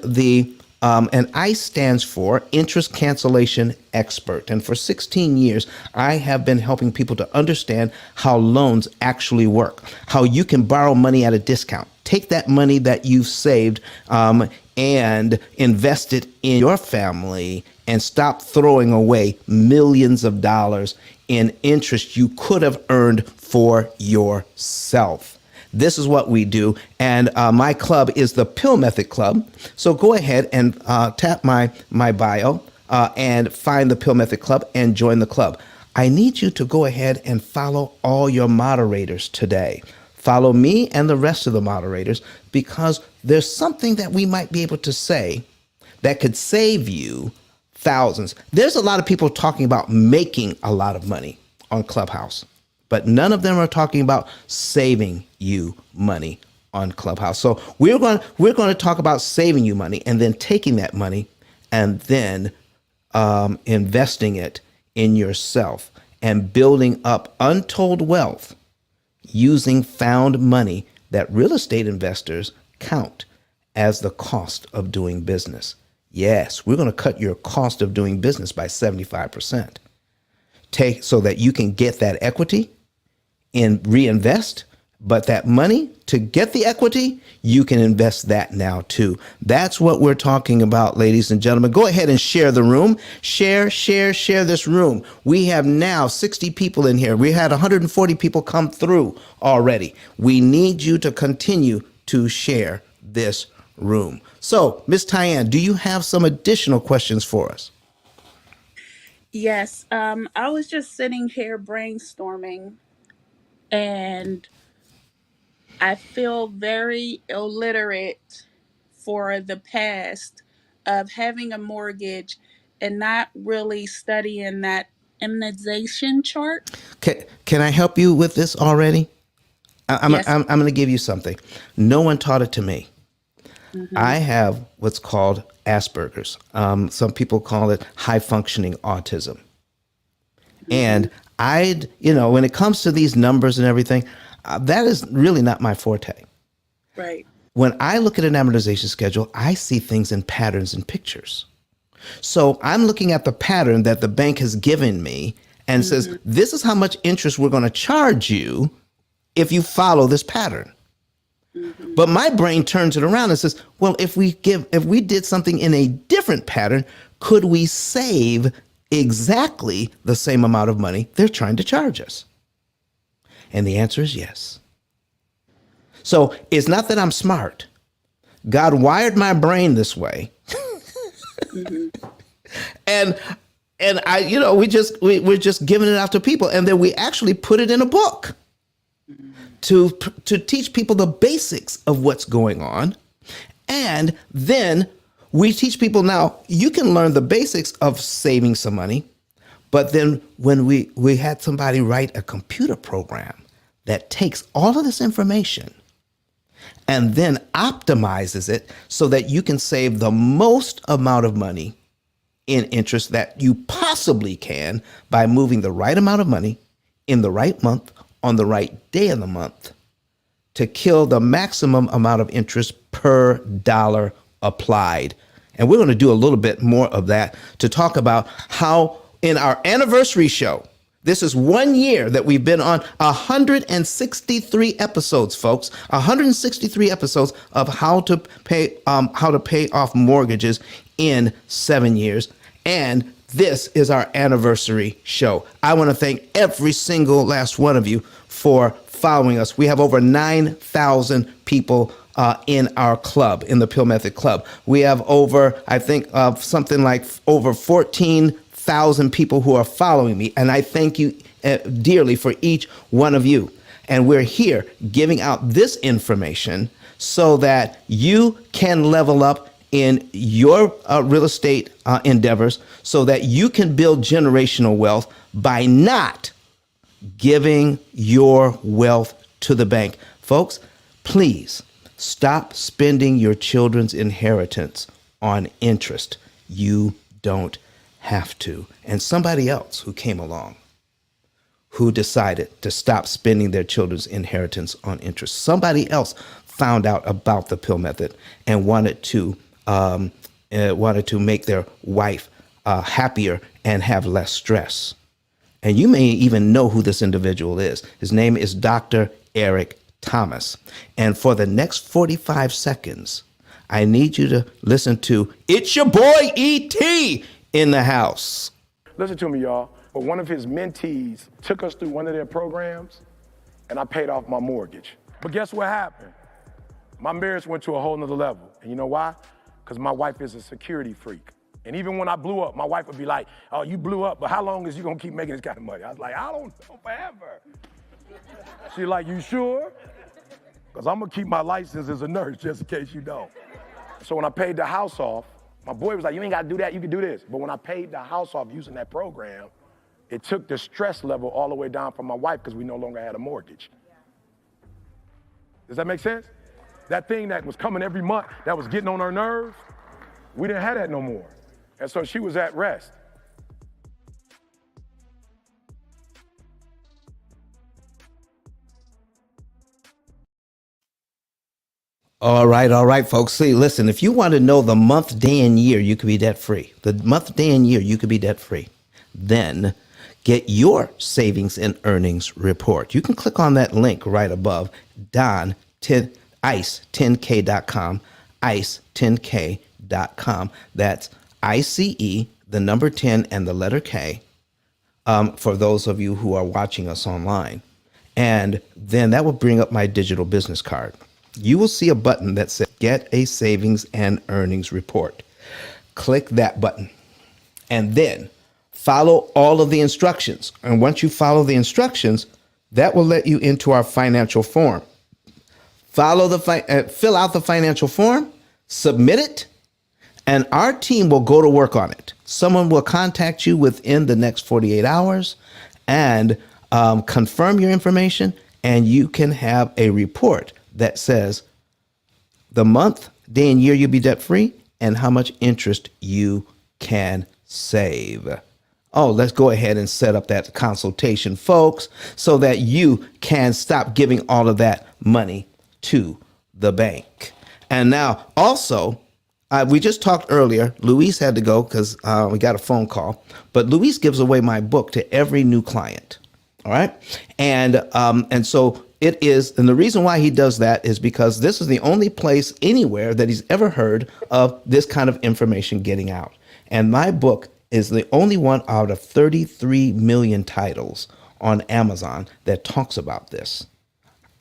and I stands for Interest Cancellation Expert. And for 16 years, I have been helping people to understand how loans actually work, how you can borrow money at a discount. Take that money that you've saved and invest it in your family and stop throwing away millions of dollars in interest you could have earned for yourself. This is what we do. And my club is the P.I.L.L Method Club. So go ahead and tap my bio and find the P.I.L.L Method Club and join the club. I need you to go ahead and follow all your moderators today. Follow me and the rest of the moderators, because there's something that we might be able to say that could save you thousands. There's a lot of people talking about making a lot of money on Clubhouse, but none of them are talking about saving you money on Clubhouse. So we're going to talk about saving you money, and then taking that money and then investing it in yourself and building up untold wealth using found money that real estate investors count as the cost of doing business. Yes, we're going to cut your cost of doing business by 75%. So that you can get that equity and reinvest, but that money to get the equity, you can invest that now too. That's what we're talking about, ladies and gentlemen. Go ahead and share the room. Share this room. We have now 60 people in here. We had 140 people come through already. We need you to continue to share this room. So, Miss Tyann, do you have some additional questions for us?
Yes, I was just sitting here brainstorming, and I feel very illiterate for the past of having a mortgage and not really studying that immunization chart.
Can I help you with this already?
Yes.
I'm going to give you something. No one taught it to me.
Mm-hmm.
I have what's called Asperger's. Some people call it high functioning autism.
Mm-hmm.
And when it comes to these numbers and everything, that is really not my forte.
Right.
When I look at an amortization schedule, I see things in patterns and pictures. So I'm looking at the pattern that the bank has given me and says,
Mm-hmm.
this is how much interest we're going to charge you if you follow this pattern.
Mm-hmm.
But my brain turns it around and says, well, if we did something in a different pattern, could we save exactly the same amount of money they're trying to charge us? And the answer is yes. So it's not that I'm smart. God wired my brain this way.
Mm-hmm.
And we're just giving it out to people, and then we actually put it in a book to teach people the basics of what's going on. And then we teach people, now you can learn the basics of saving some money, but then when we had somebody write a computer program that takes all of this information and then optimizes it so that you can save the most amount of money in interest that you possibly can by moving the right amount of money in the right month on the right day of the month to kill the maximum amount of interest per dollar applied. And we're going to do a little bit more of that to talk about how in our anniversary show, this is 1 year that we've been on 163 episodes, folks, 163 episodes of how to pay off mortgages in 7 years. And this is our anniversary show. I want to thank every single last one of you for following us. We have over 9,000 people in our club, in the P.I.L.L Method Club. We have over, I think, something like over 14,000 people who are following me. And I thank you dearly for each one of you. And we're here giving out this information so that you can level up in your real estate endeavors, so that you can build generational wealth by not giving your wealth to the bank. Folks, please stop spending your children's inheritance on interest. You don't have to. And somebody else who came along, who decided to stop spending their children's inheritance on interest. Somebody else found out about the pill method and wanted to make their wife happier and have less stress. And you may even know who this individual is. His name is Dr. Eric Thomas. And for the next 45 seconds, I need you to listen to It's Your Boy E.T. in the house.
Listen to me, y'all. But one of his mentees took us through one of their programs, and I paid off my mortgage. But guess what happened? My marriage went to a whole nother level. And you know why? Because my wife is a security freak. And even when I blew up, my wife would be like, oh, you blew up, but how long is you gonna keep making this kind of money? I was like, I don't know, forever. She's like, you sure? Because I'm gonna keep my license as a nurse just in case you don't. So when I paid the house off, my boy was like, you ain't gotta do that, you can do this. But when I paid the house off using that program, it took the stress level all the way down for my wife because we no longer had a mortgage. Does that make sense? That thing that was coming every month, that was getting on her nerves, we didn't have that no more. And so she was at rest.
All right, folks. See, listen, if you want to know the month, day, and year you could be debt free, the month, day, and year you could be debt free, then get your savings and earnings report. You can click on that link right above, ICE10K.com, ICE10K.com. That's ICE, the number 10 and the letter K, for those of you who are watching us online. And then that will bring up my digital business card. You will see a button that says Get a Savings and Earnings Report. Click that button and then follow all of the instructions. And once you follow the instructions, that will let you into our financial form. Fill out the financial form, submit it, and our team will go to work on it. Someone will contact you within the next 48 hours and confirm your information, and you can have a report that says the month, day, and year you'll be debt free and how much interest you can save. Oh, let's go ahead and set up that consultation, folks, so that you can stop giving all of that money to the bank. And now also, we just talked earlier, Luis had to go because we got a phone call, but Luis gives away my book to every new client. All right. And so it is. And the reason why he does that is because this is the only place anywhere that he's ever heard of this kind of information getting out. And my book is the only one out of 33 million titles on Amazon that talks about this.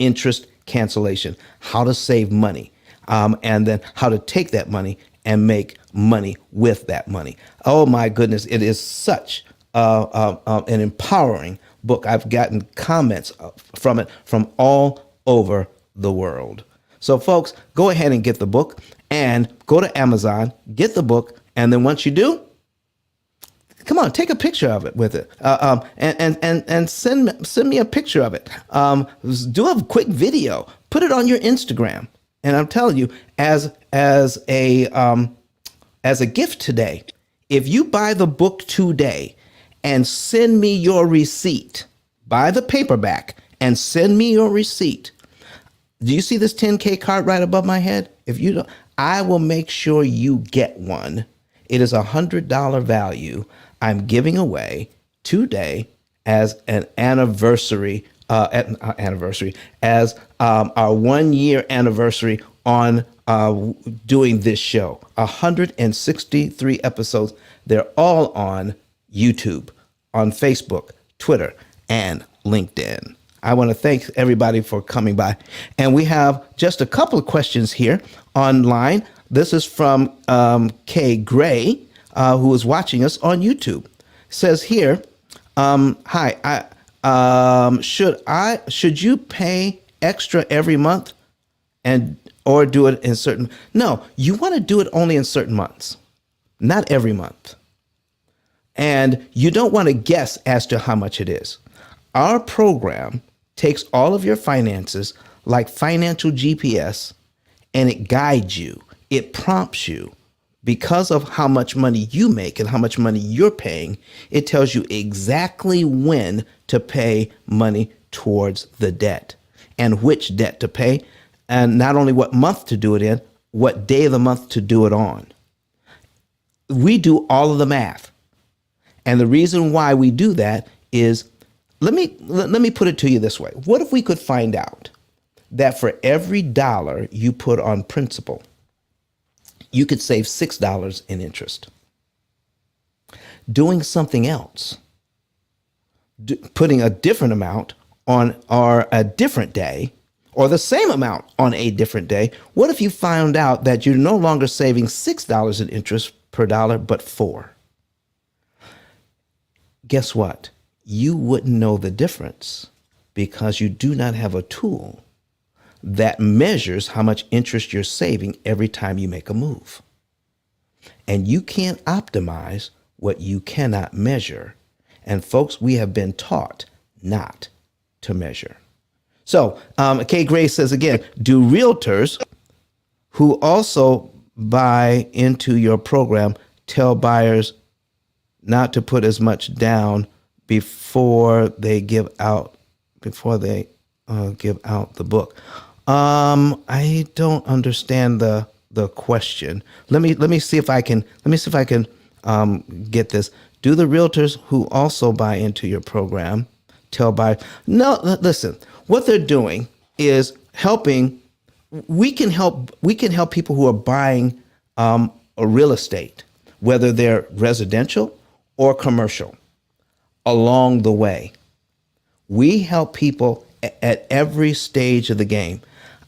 Interest cancellation, how to save money, and then how to take that money and make money with that money. Oh my goodness, it is such an empowering book. I've gotten comments from it from all over the world. So folks, go ahead and get the book and go to Amazon, get the book, and then once you do, come on, take a picture of it with it, and send me a picture of it. Do a quick video, put it on your Instagram, and I'm telling you, as a gift today, if you buy the book today and send me your receipt, buy the paperback and send me your receipt. Do you see this 10K card right above my head? If you don't, I will make sure you get one. It is $100 value I'm giving away today as an anniversary, as our 1 year anniversary on doing this show. 163 episodes. They're all on YouTube, on Facebook, Twitter, and LinkedIn. I want to thank everybody for coming by. And we have just a couple of questions here online. This is from Kay Gray, who is watching us on YouTube. It says here, hi, should you pay extra every month or do it in certain? No, you want to do it only in certain months, not every month. And you don't want to guess as to how much it is. Our program takes all of your finances like financial GPS, and it guides you. It prompts you Because of how much money you make and how much money you're paying, it tells you exactly when to pay money towards the debt and which debt to pay, and not only what month to do it in, what day of the month to do it on. We do all of the math. And the reason why we do that is, let me put it to you this way. What if we could find out that for every dollar you put on principal, you could save $6 in interest? Doing something else, putting a different amount on or a different day, or the same amount on a different day, what if you found out that you're no longer saving $6 in interest per dollar, but 4? Guess what? You wouldn't know the difference because you do not have a tool that measures how much interest you're saving every time you make a move. And you can't optimize what you cannot measure. And folks, we have been taught not to measure. So, Kay Gray says again, do realtors who also buy into your program tell buyers not to put as much down before they give out the book? I don't understand the question. Let me see if I can get this. Do the realtors who also buy into your program tell buyers? No, listen. What they're doing is helping. We can help people who are buying a real estate, whether they're residential or commercial, along the way. We help people at every stage of the game.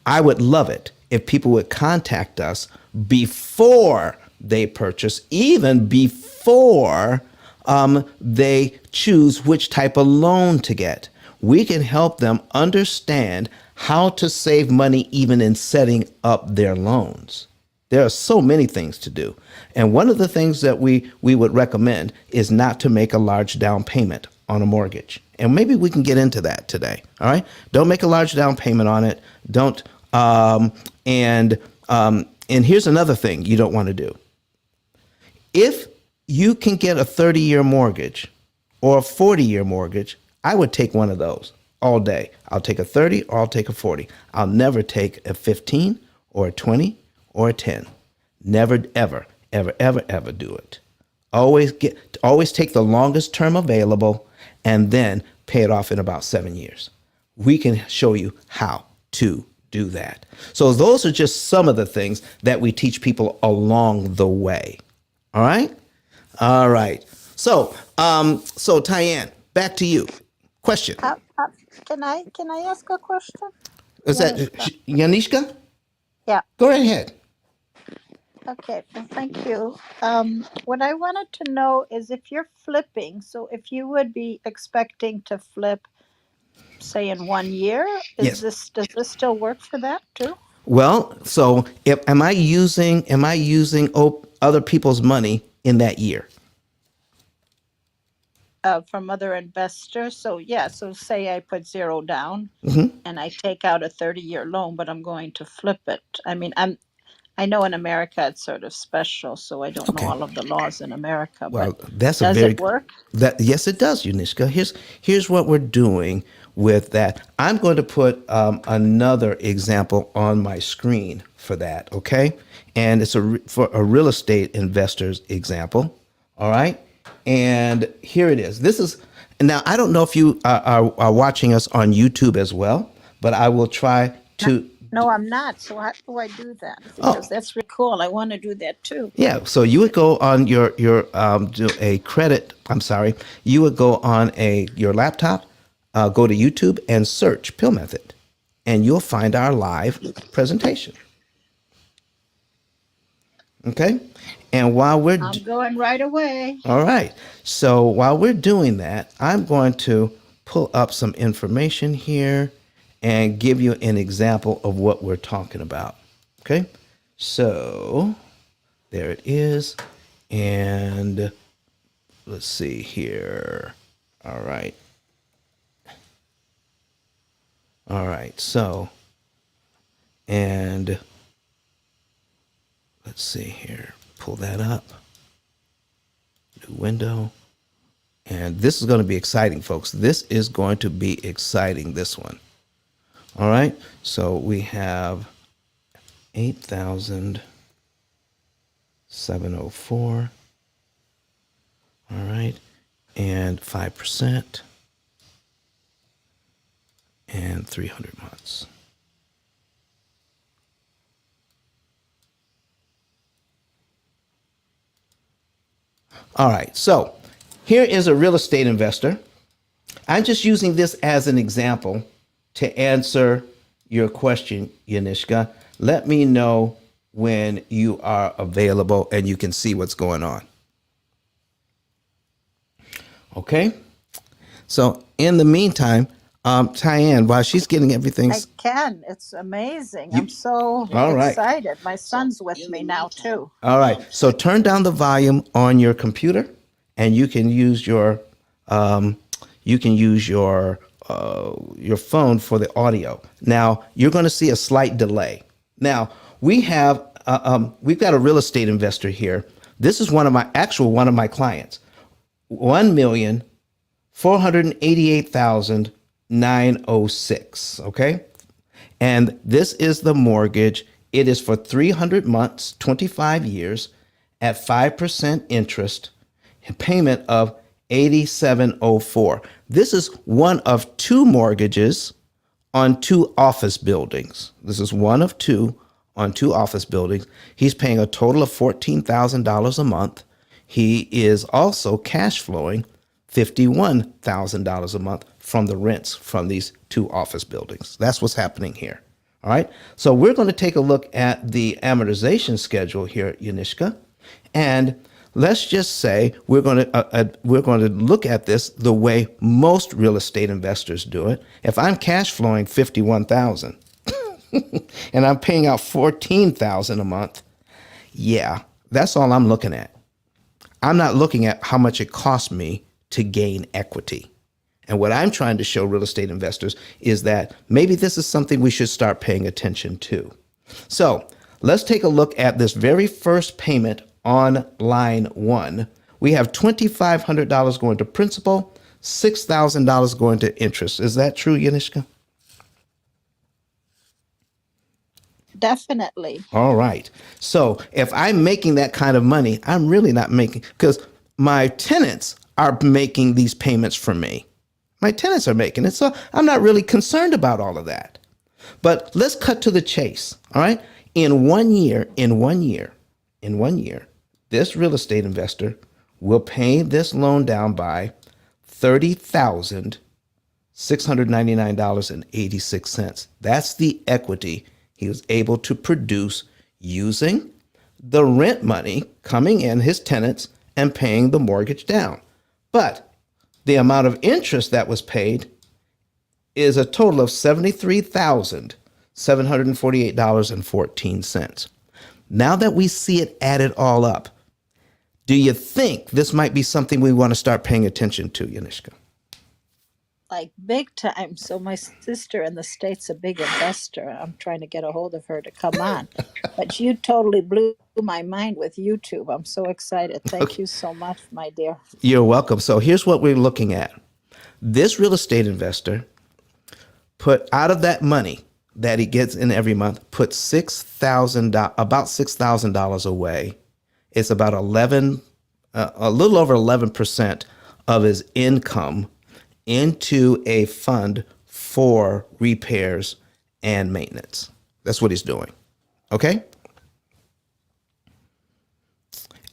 I would love it if people would contact us before they purchase, even before they choose which type of loan to get. We can help them understand how to save money even in setting up their loans. There are so many things to do. And one of the things that we would recommend is not to make a large down payment on a mortgage. And maybe we can get into that today. All right. Don't make a large down payment on it. Don't. And here's another thing you don't want to do. If you can get a 30-year mortgage or a 40-year mortgage, I would take one of those all day. I'll take a 30 or I'll take a 40. I'll never take a 15 or a 20 or a 10. Never, ever, ever, ever, ever do it. Always take the longest term available and then pay it off in about 7 years. We can show you how to do that. So those are just some of the things that we teach people along the way. All right? All right. So Tyann, back to you. Question.
Can I ask a question?
Is that
Yanishka.
Yanishka?
Yeah.
Go right ahead.
Okay. Well, thank you. What I wanted to know is if you're flipping, so if you would be expecting to flip, say in 1 year,
Yes.
does this still work for that too?
Well, so am I using other people's money in that year?
From other investors. So yeah, so say I put 0 down
Mm-hmm.
and I take out a 30-year loan, but I'm going to flip it. I mean, I know in America it's sort of special, so I don't know
Okay.
all of the laws in America, but
Well, that's a
does
very
it work?
yes, it does, Unishka. Here's what we're doing with that. I'm going to put another example on my screen for that. Okay, and it's for a real estate investor's example. All right, and here it is. This is now. I don't know if you are watching us on YouTube as well, but I will try
No,
to.
no, I'm not. So how do I do that?
Oh,
Because that's really cool. I want to do that too.
yeah, so you would go on your do a credit. I'm sorry, you would go on your laptop, go to YouTube and search Pill Method, and you'll find our live presentation. Okay, and while we're
I'm going right away.
all right, so while we're doing that, I'm going to pull up some information here and give you an example of what we're talking about. Okay, so there it is, and let's see here. All right. All right. So, and let's see here. pull that up. New window. And this is going to be exciting, folks. This is going to be exciting, this one. All right. So we have 8,704. All right. And 5%. And 300 months. All right. So here is a real estate investor. I'm just using this as an example to answer your question, Yanishka. Let me know when you are available and you can see what's going on. Okay? So in the meantime, Tyann, while she's getting everything...
I can. It's amazing. I'm so
All right.
excited. My son's with me now, too.
All right. So turn down the volume on your computer, and you can use your phone for the audio. Now you're going to see a slight delay. Now we've got a real estate investor here. This is one of my clients. 1,488,906. Okay. And this is the mortgage. It is for 300 months, 25 years at 5% interest, a payment of 8704. This is one of two mortgages on two office buildings. This is one of two on two office buildings. He's paying a total of $14,000 a month. He is also cash flowing $51,000 a month from the rents from these two office buildings. That's what's happening here. All right. So we're going to take a look at the amortization schedule here, Yanishka, and let's just say we're going to look at this the way most real estate investors do it. If I'm cash flowing $51,000 and I'm paying out $14,000 a month, yeah, that's all I'm looking at. I'm not looking at how much it costs me to gain equity. And what I'm trying to show real estate investors is that maybe this is something we should start paying attention to. So let's take a look at this very first payment on line one. We have $2,500 going to principal, $6,000 going to interest. Is that true, Yanishka?
Definitely.
All right. So if I'm making that kind of money, I'm really not making, because my tenants are making these payments for me. My tenants are making it. So I'm not really concerned about all of that. But let's cut to the chase. All right. In one year, this real estate investor will pay this loan down by $30,699.86. That's the equity he was able to produce using the rent money coming in, his tenants, and paying the mortgage down. But the amount of interest that was paid is a total of $73,748.14. Now that we see it added all up, do you think this might be something we want to start paying attention to, Yanishka?
Like big time. So my sister in the States, a big investor. I'm trying to get a hold of her to come on. But you totally blew my mind with YouTube. I'm so excited. Thank you so much, my dear.
You're welcome. So here's what we're looking at. This real estate investor put out of that money that he gets in every month, put about $6,000 away. It's about a little over 11% of his income into a fund for repairs and maintenance. That's what he's doing. Okay.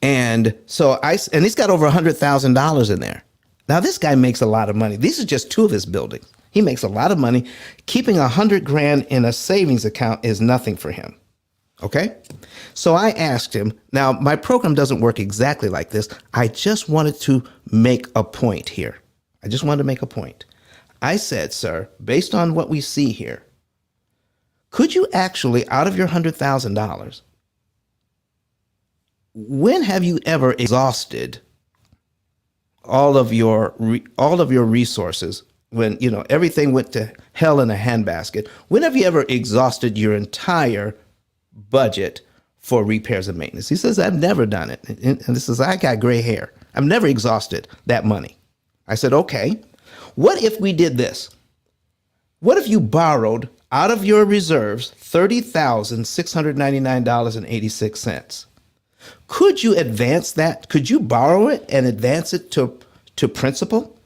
And so and he's got over $100,000 in there. Now this guy makes a lot of money. These are just two of his buildings. He makes a lot of money. Keeping $100,000 in a savings account is nothing for him. Okay. So I asked him, now my program doesn't work exactly like this. I just wanted to make a point here. I said, sir, based on what we see here, could you actually, out of your $100,000, when have you ever exhausted all of your resources? When, everything went to hell in a handbasket, when have you ever exhausted your entire budget for repairs and maintenance. He says, I've never done it. And this is, I got gray hair. I've never exhausted that money. I said, okay, what if we did this? What if you borrowed out of your reserves $30,699.86? Could you advance that? Could you borrow it and advance it to principal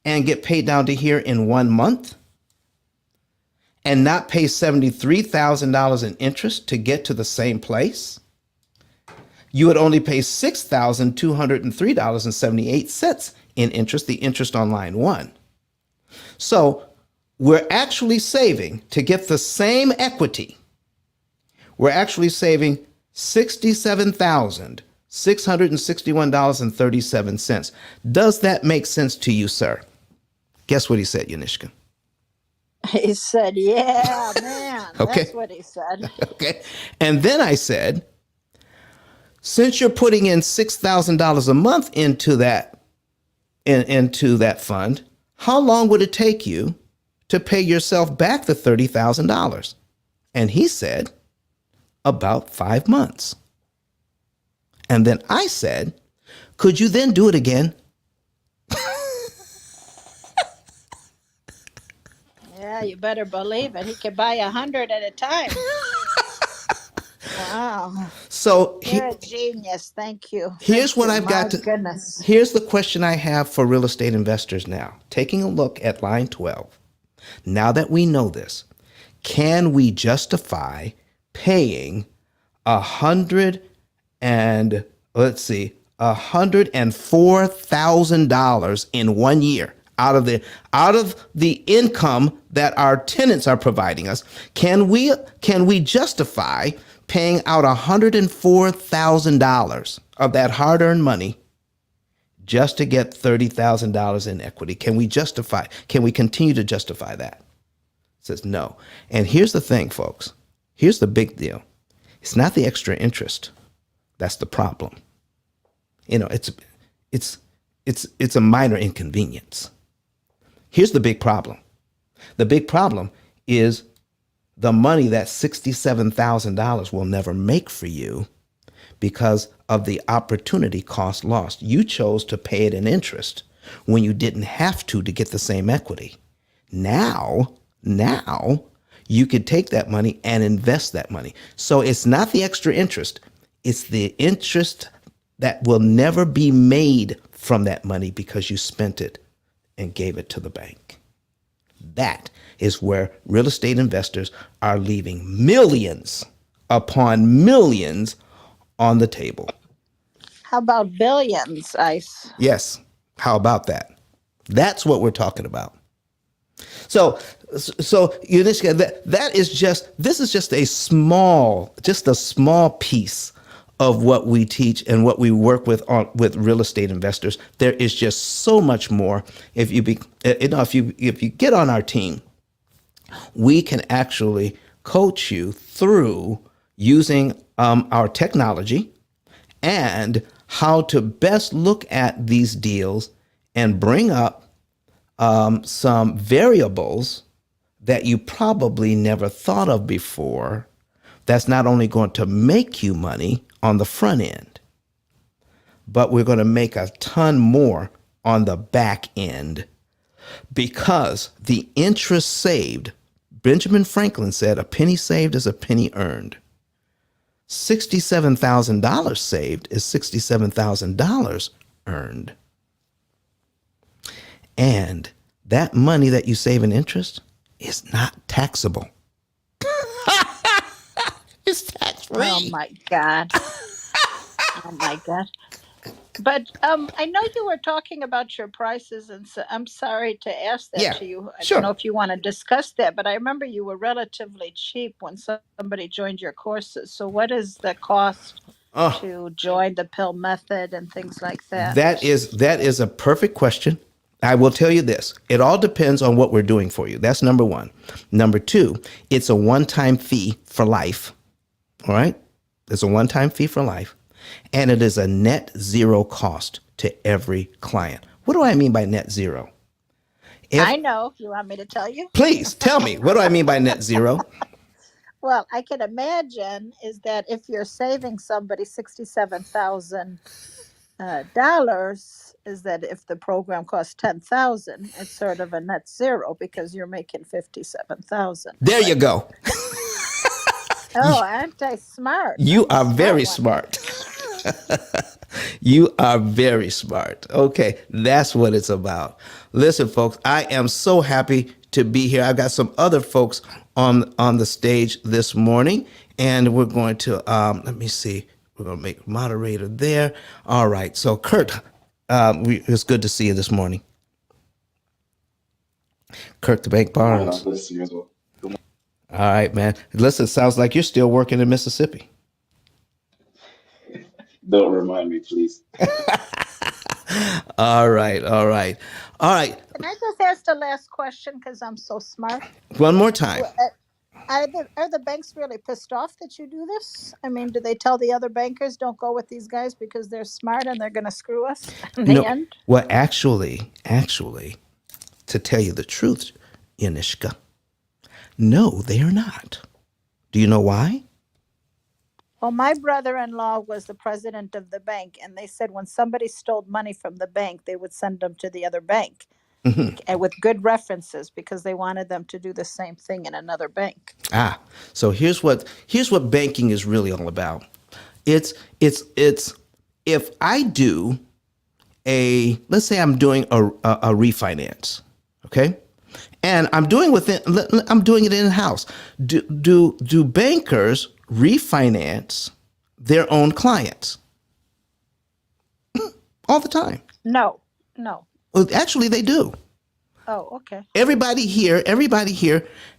and get paid down to here in 1 month and not pay $73,000 in interest to get to the same place? You would only pay $6,203.78 in interest, the interest on line one. So we're actually saving, to get the same equity, we're actually saving $67,661.37. Does that make sense to you, sir? Guess what he said, Yanishka?
He said, yeah, man.
Okay.
That's what he said.
Okay. And then I said, since you're putting in $6,000 a month into that fund, how long would it take you to pay yourself back the $30,000? And he said, about 5 months. And then I said, could you then do it again?
Yeah, you better believe it. He could buy 100 at a time. Wow.
So
You're a genius. Thank you.
Here's
Thank
what
you.
I've got
My
to.
goodness.
Here's the question I have for real estate investors now. Taking a look at line 12. Now that we know this, can we justify paying $104,000 in 1 year out of the income that our tenants are providing us? Can we justify paying out $104,000 of that hard-earned money just to get $30,000 in equity? Can we continue to justify that? It says no. And here's the thing, folks. Here's the big deal. It's not the extra interest. That's the problem. It's a minor inconvenience. Here's the big problem. The big problem is the money that $67,000 will never make for you because of the opportunity cost lost. You chose to pay it in interest when you didn't have to get the same equity. Now you could take that money and invest that money. So it's not the extra interest. It's the interest that will never be made from that money because you spent it and gave it to the bank. That is where real estate investors are leaving millions upon millions on the table.
How about billions, Ice?
Yes. How about that? That's what we're talking about. So Yuneska, this is just a small piece of what we teach and what we work with real estate investors. There is just so much more. If you get on our team, we can actually coach you through using our technology and how to best look at these deals and bring up some variables that you probably never thought of before. That's not only going to make you money on the front end, but we're going to make a ton more on the back end because the interest saved, Benjamin Franklin said, a penny saved is a penny earned. $67,000 saved is $67,000 earned. And that money that you save in interest is not taxable. It's tax-free.
Oh, my God. Oh, my God. But I know you were talking about your prices, and so I'm sorry to ask that to you. I
sure.
don't know if you want to discuss that, but I remember you were relatively cheap when somebody joined your courses. So what is the cost to join the P.I.L.L method and things like that?
That is a perfect question. I will tell you this. It all depends on what we're doing for you. That's number one. Number two, it's a one-time fee for life. All right? It's a one-time fee for life. And it is a net zero cost to every client. What do I mean by net zero?
I know. You want me to tell you?
Please tell me. What do I mean by net zero?
Well, I can imagine is that if you're saving somebody $67,000, is that if the program costs 10,000, it's sort of a net zero because you're making 57,000,
There you
right?
go.
Oh, aren't I smart?
You
I'm a
are
smart
very
one.
smart. You are very smart. Okay, that's what it's about. Listen, folks, I am so happy to be here. I've got some other folks on the stage this morning, and we're going to let me see. We're going to make moderator there. All right. So, Kurt, it's good to see you this morning. Kurt, the bank
Good morning.
borrows.
Good to see you as well. Good morning.
All right, man. Listen, sounds like you're still working in Mississippi.
Don't remind me, please.
All right, all right, all right.
Can I just ask the last question because I'm so smart?
One more time.
Are the banks really pissed off that you do this? I mean, do they tell the other bankers don't go with these guys because they're smart and they're going to screw us in the
No,
end?
well, actually, to tell you the truth, Yanishka, no, they are not. Do you know why?
Well, my brother-in-law was the president of the bank, and they said when somebody stole money from the bank, they would send them to the other bank and with good references because they wanted them to do the same thing in another bank.
So here's what banking is really all about. It's if I do let's say I'm doing a refinance, okay, and I'm doing it in house. Do bankers refinance their own clients all the time?
No.
Well, actually, they do.
Oh, okay.
Everybody here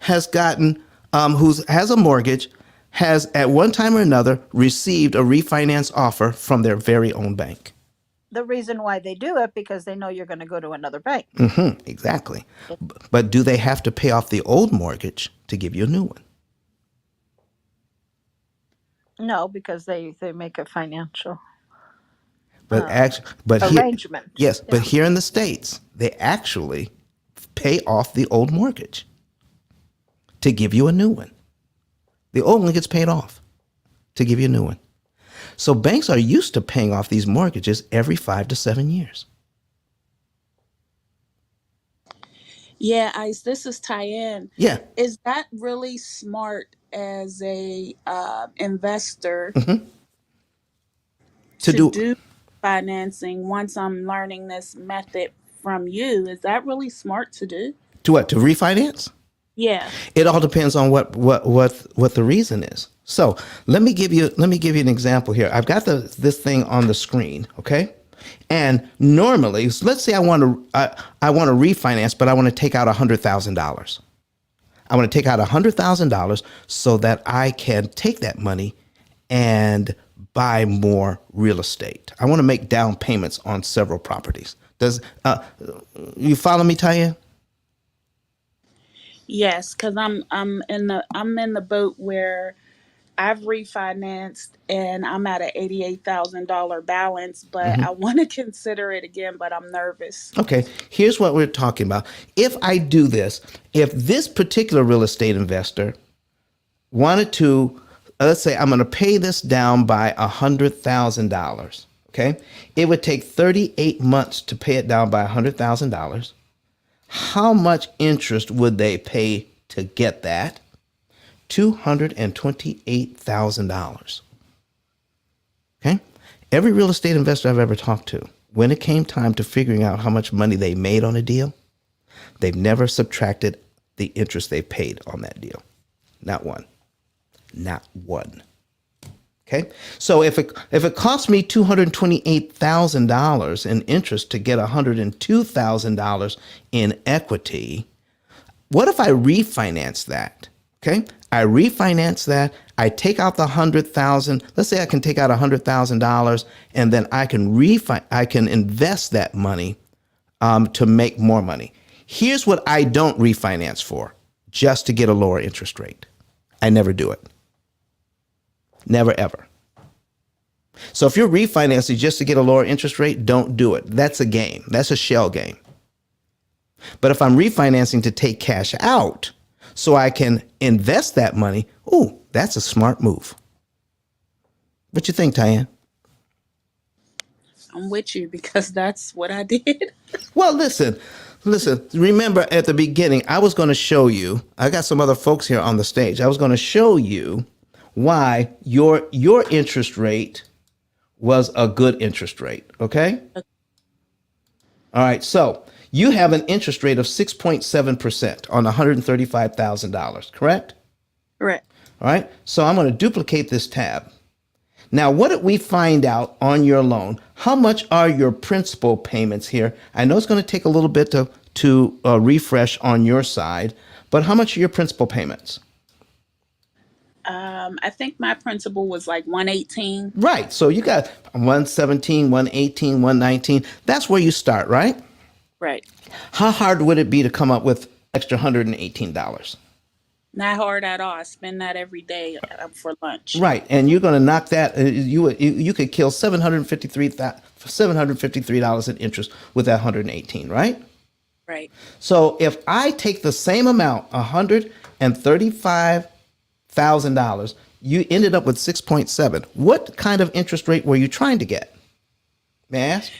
has gotten has a mortgage, has at one time or another received a refinance offer from their very own bank.
The reason why they do it because they know you're going to go to another bank.
Exactly. But do they have to pay off the old mortgage to give you a new one?
No, because they make a financial
But
arrangement.
yes,
Yeah.
but here in the States, they actually pay off the old mortgage to give you a new one. The old one gets paid off to give you a new one. So banks are used to paying off these mortgages every 5 to 7 years.
Yeah, Ice, this is Tyann.
Yeah.
Is that really smart as a investor
To
to
do
do financing once I'm learning this method from you? Is that really smart to do?
to what? To refinance?
Yeah.
It all depends on what the reason is. So let me give you an example here. I've got this thing on the screen, okay? And normally, so let's say I want to refinance, but I want to take out $100,000. I want to take out $100,000 so that I can take that money and buy more real estate. I want to make down payments on several properties. Does you follow me, Taya?
Yes, because I'm in the boat where I've refinanced and I'm at an $88,000 balance, but I want to consider it again, but I'm nervous.
Okay, here's what we're talking about. If I do this, if this particular real estate investor wanted to, let's say I'm going to pay this down by $100,000, okay? It would take 38 months to pay it down by $100,000. How much interest would they pay to get that? $228,000. Okay? Every real estate investor I've ever talked to, when it came time to figuring out how much money they made on a deal, they've never subtracted the interest they paid on that deal. Not one. Not one. Okay? So if it costs me $228,000 in interest to get $102,000 in equity, what if I refinance that? Okay? I refinance that. I take out the $100,000. Let's say I can take out $100,000 and then I can invest that money to make more money. Here's what I don't refinance for, just to get a lower interest rate. I never do it. Never, ever. So if you're refinancing just to get a lower interest rate, don't do it. That's a game. That's a shell game. But if I'm refinancing to take cash out so I can invest that money, ooh, that's a smart move. What you think, Tyann?
I'm with you because that's what I did.
Well, listen. Remember at the beginning, I was going to show you. I got some other folks here on the stage. I was going to show you why your interest rate was a good interest rate. Okay. All right. So you have an interest rate of 6.7% on $135,000. Correct.
Correct.
All right. So I'm going to duplicate this tab. Now, what did we find out on your loan? How much are your principal payments here? I know it's going to take a little bit to refresh on your side, but how much are your principal payments?
I think my principal was like 118.
Right. So you got 117, 118, 119. That's where you start, right?
Right.
How hard would it be to come up with extra $118?
Not hard at all. I spend that every day for lunch.
Right, and you're going to knock that. You could kill $753 in interest with that 118, right?
Right.
So if I take the same amount, $135,000, you ended up with 6.7. What kind of interest rate were you trying to get? May I ask?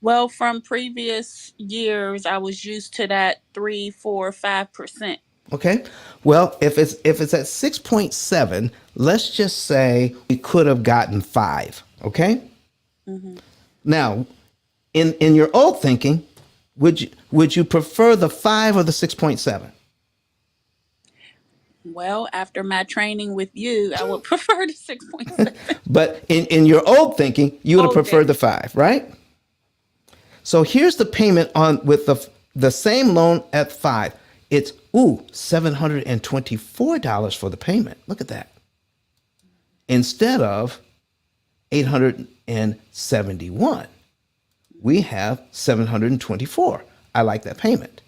Well, from previous years, I was used to that 3, 4, 5%.
Okay. Well, if it's at 6.7, let's just say we could have gotten 5. Okay.
Mm-hmm.
Now, in your old thinking, would you prefer the 5 or the 6.7?
Well, after my training with you, I would prefer the 6.7.
But in your old thinking, you would have
Old
preferred
day.
the 5, right? So here's the payment on with the same loan at 5. It's $724 for the payment. Look at that. Instead of 871, we have 724. I like that payment.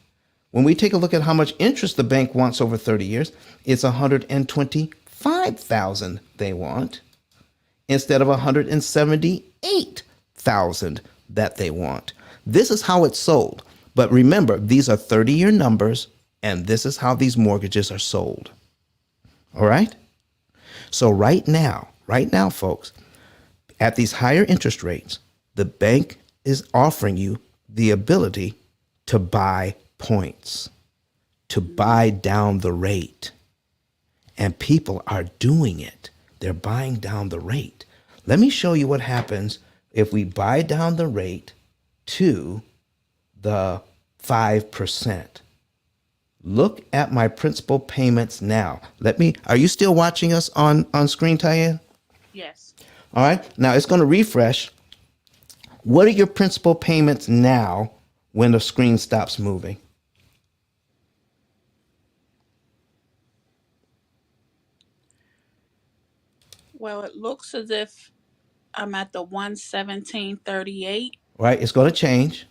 When we take a look at how much interest the bank wants over 30 years, it's 125,000 they want instead of 178,000 that they want. This is how it's sold. But remember, these are 30-year numbers, and this is how these mortgages are sold. All right? So right now, folks, at these higher interest rates, the bank is offering you the ability to buy points, to buy down the rate. And people are doing it. They're buying down the rate. Let me show you what happens if we buy down the rate to the 5%. Look at my principal payments now. Are you still watching us on screen, Tyann?
Yes.
All right. Now it's going to refresh. What are your principal payments now when the screen stops moving?
Well, it looks as if I'm at the 117.38.
Right. It's going to change.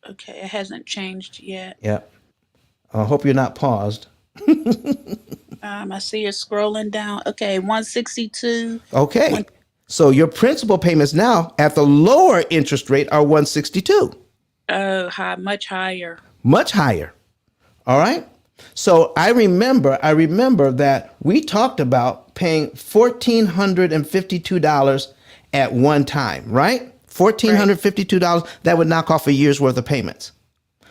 Okay, it hasn't changed yet.
Yep. I hope you're not paused.
I see it scrolling down. Okay, 162.
Okay. So your principal payments now at the lower interest rate are 162.
Oh, much higher.
Much higher. All right. So I remember that we talked about paying $1,452 at one time, right? $1,452. That would knock off a year's worth of payments.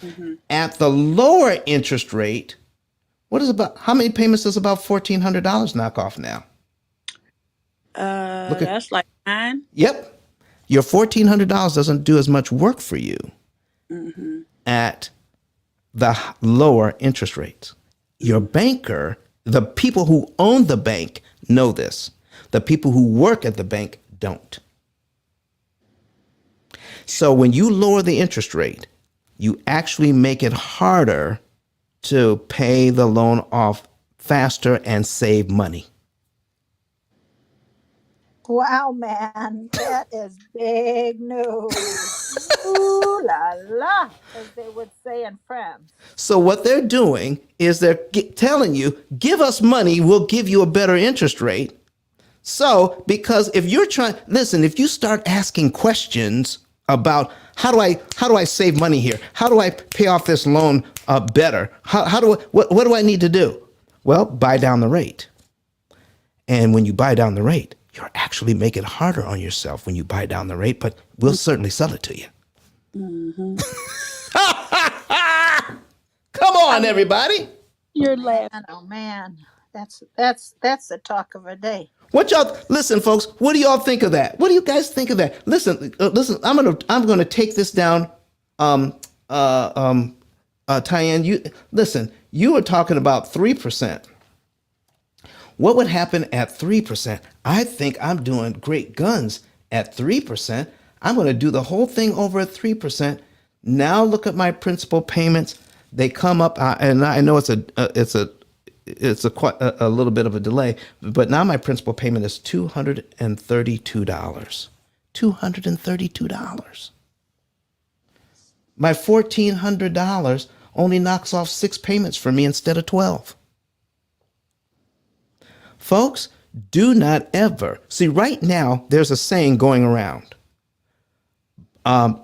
Mm-hmm. At the lower interest rate, how many payments does about $1,400 knock off now?
That's like 9.
Yep. Your $1,400 doesn't do as much work for you at the lower interest rates. Your banker, the people who own the bank know this. The people who work at the bank don't. So when you lower the interest rate, you actually make it harder to pay the loan off faster and save money.
Wow, man, that is big news. Ooh la la, as they would say in France.
So what they're doing is they're telling you, give us money, we'll give you a better interest rate. So, because if you're if you start asking questions about how do I save money here? How do I pay off this loan better? What do I need to do? Well, buy down the rate. And when you buy down the rate, you're actually making it harder on yourself when you buy down the rate, but we'll certainly sell it to you.
Mm-hmm.
Come on, everybody.
You're laughing.
Man, oh man, that's the talk of a day.
What y'all listen, folks? What do y'all think of that? What do you guys think of that? Listen. I'm gonna take this down. Um, Tyann, you listen. You were talking about 3%. What would happen at 3%? I think I'm doing great guns at 3%. I'm going to do the whole thing over at 3%. Now look at my principal payments. They come up, and I know it's a quite a little bit of a delay, but now my principal payment is $232. $232. My $1,400 only knocks off 6 payments for me instead of 12. Folks, do not ever see. Right now, there's a saying going around: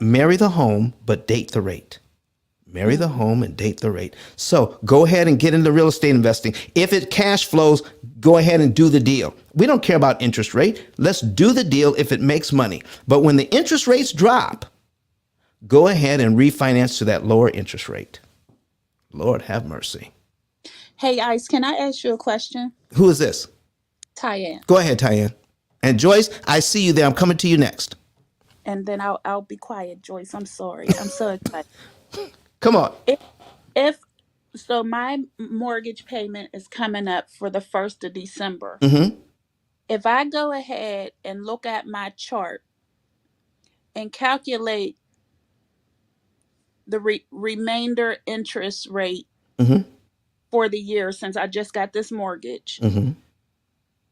marry the home, but date the rate. Marry the home and date the rate. So go ahead and get into real estate investing. If it cash flows, go ahead and do the deal. We don't care about interest rate. Let's do the deal if it makes money. But when the interest rates drop, go ahead and refinance to that lower interest rate. Lord have mercy.
Hey, Ice, can I ask you a question?
Who is this?
Tyann.
Go ahead, Tyann. And Joyce, I see you there. I'm coming to you next.
And then I'll be quiet, Joyce. I'm sorry. I'm so excited.
Come on.
If so, my mortgage payment is coming up for the 1st of December.
Mm-hmm.
If I go ahead and look at my chart and calculate the remainder interest rate
Mm-hmm.
for the year, since I just got this mortgage,
Mm-hmm.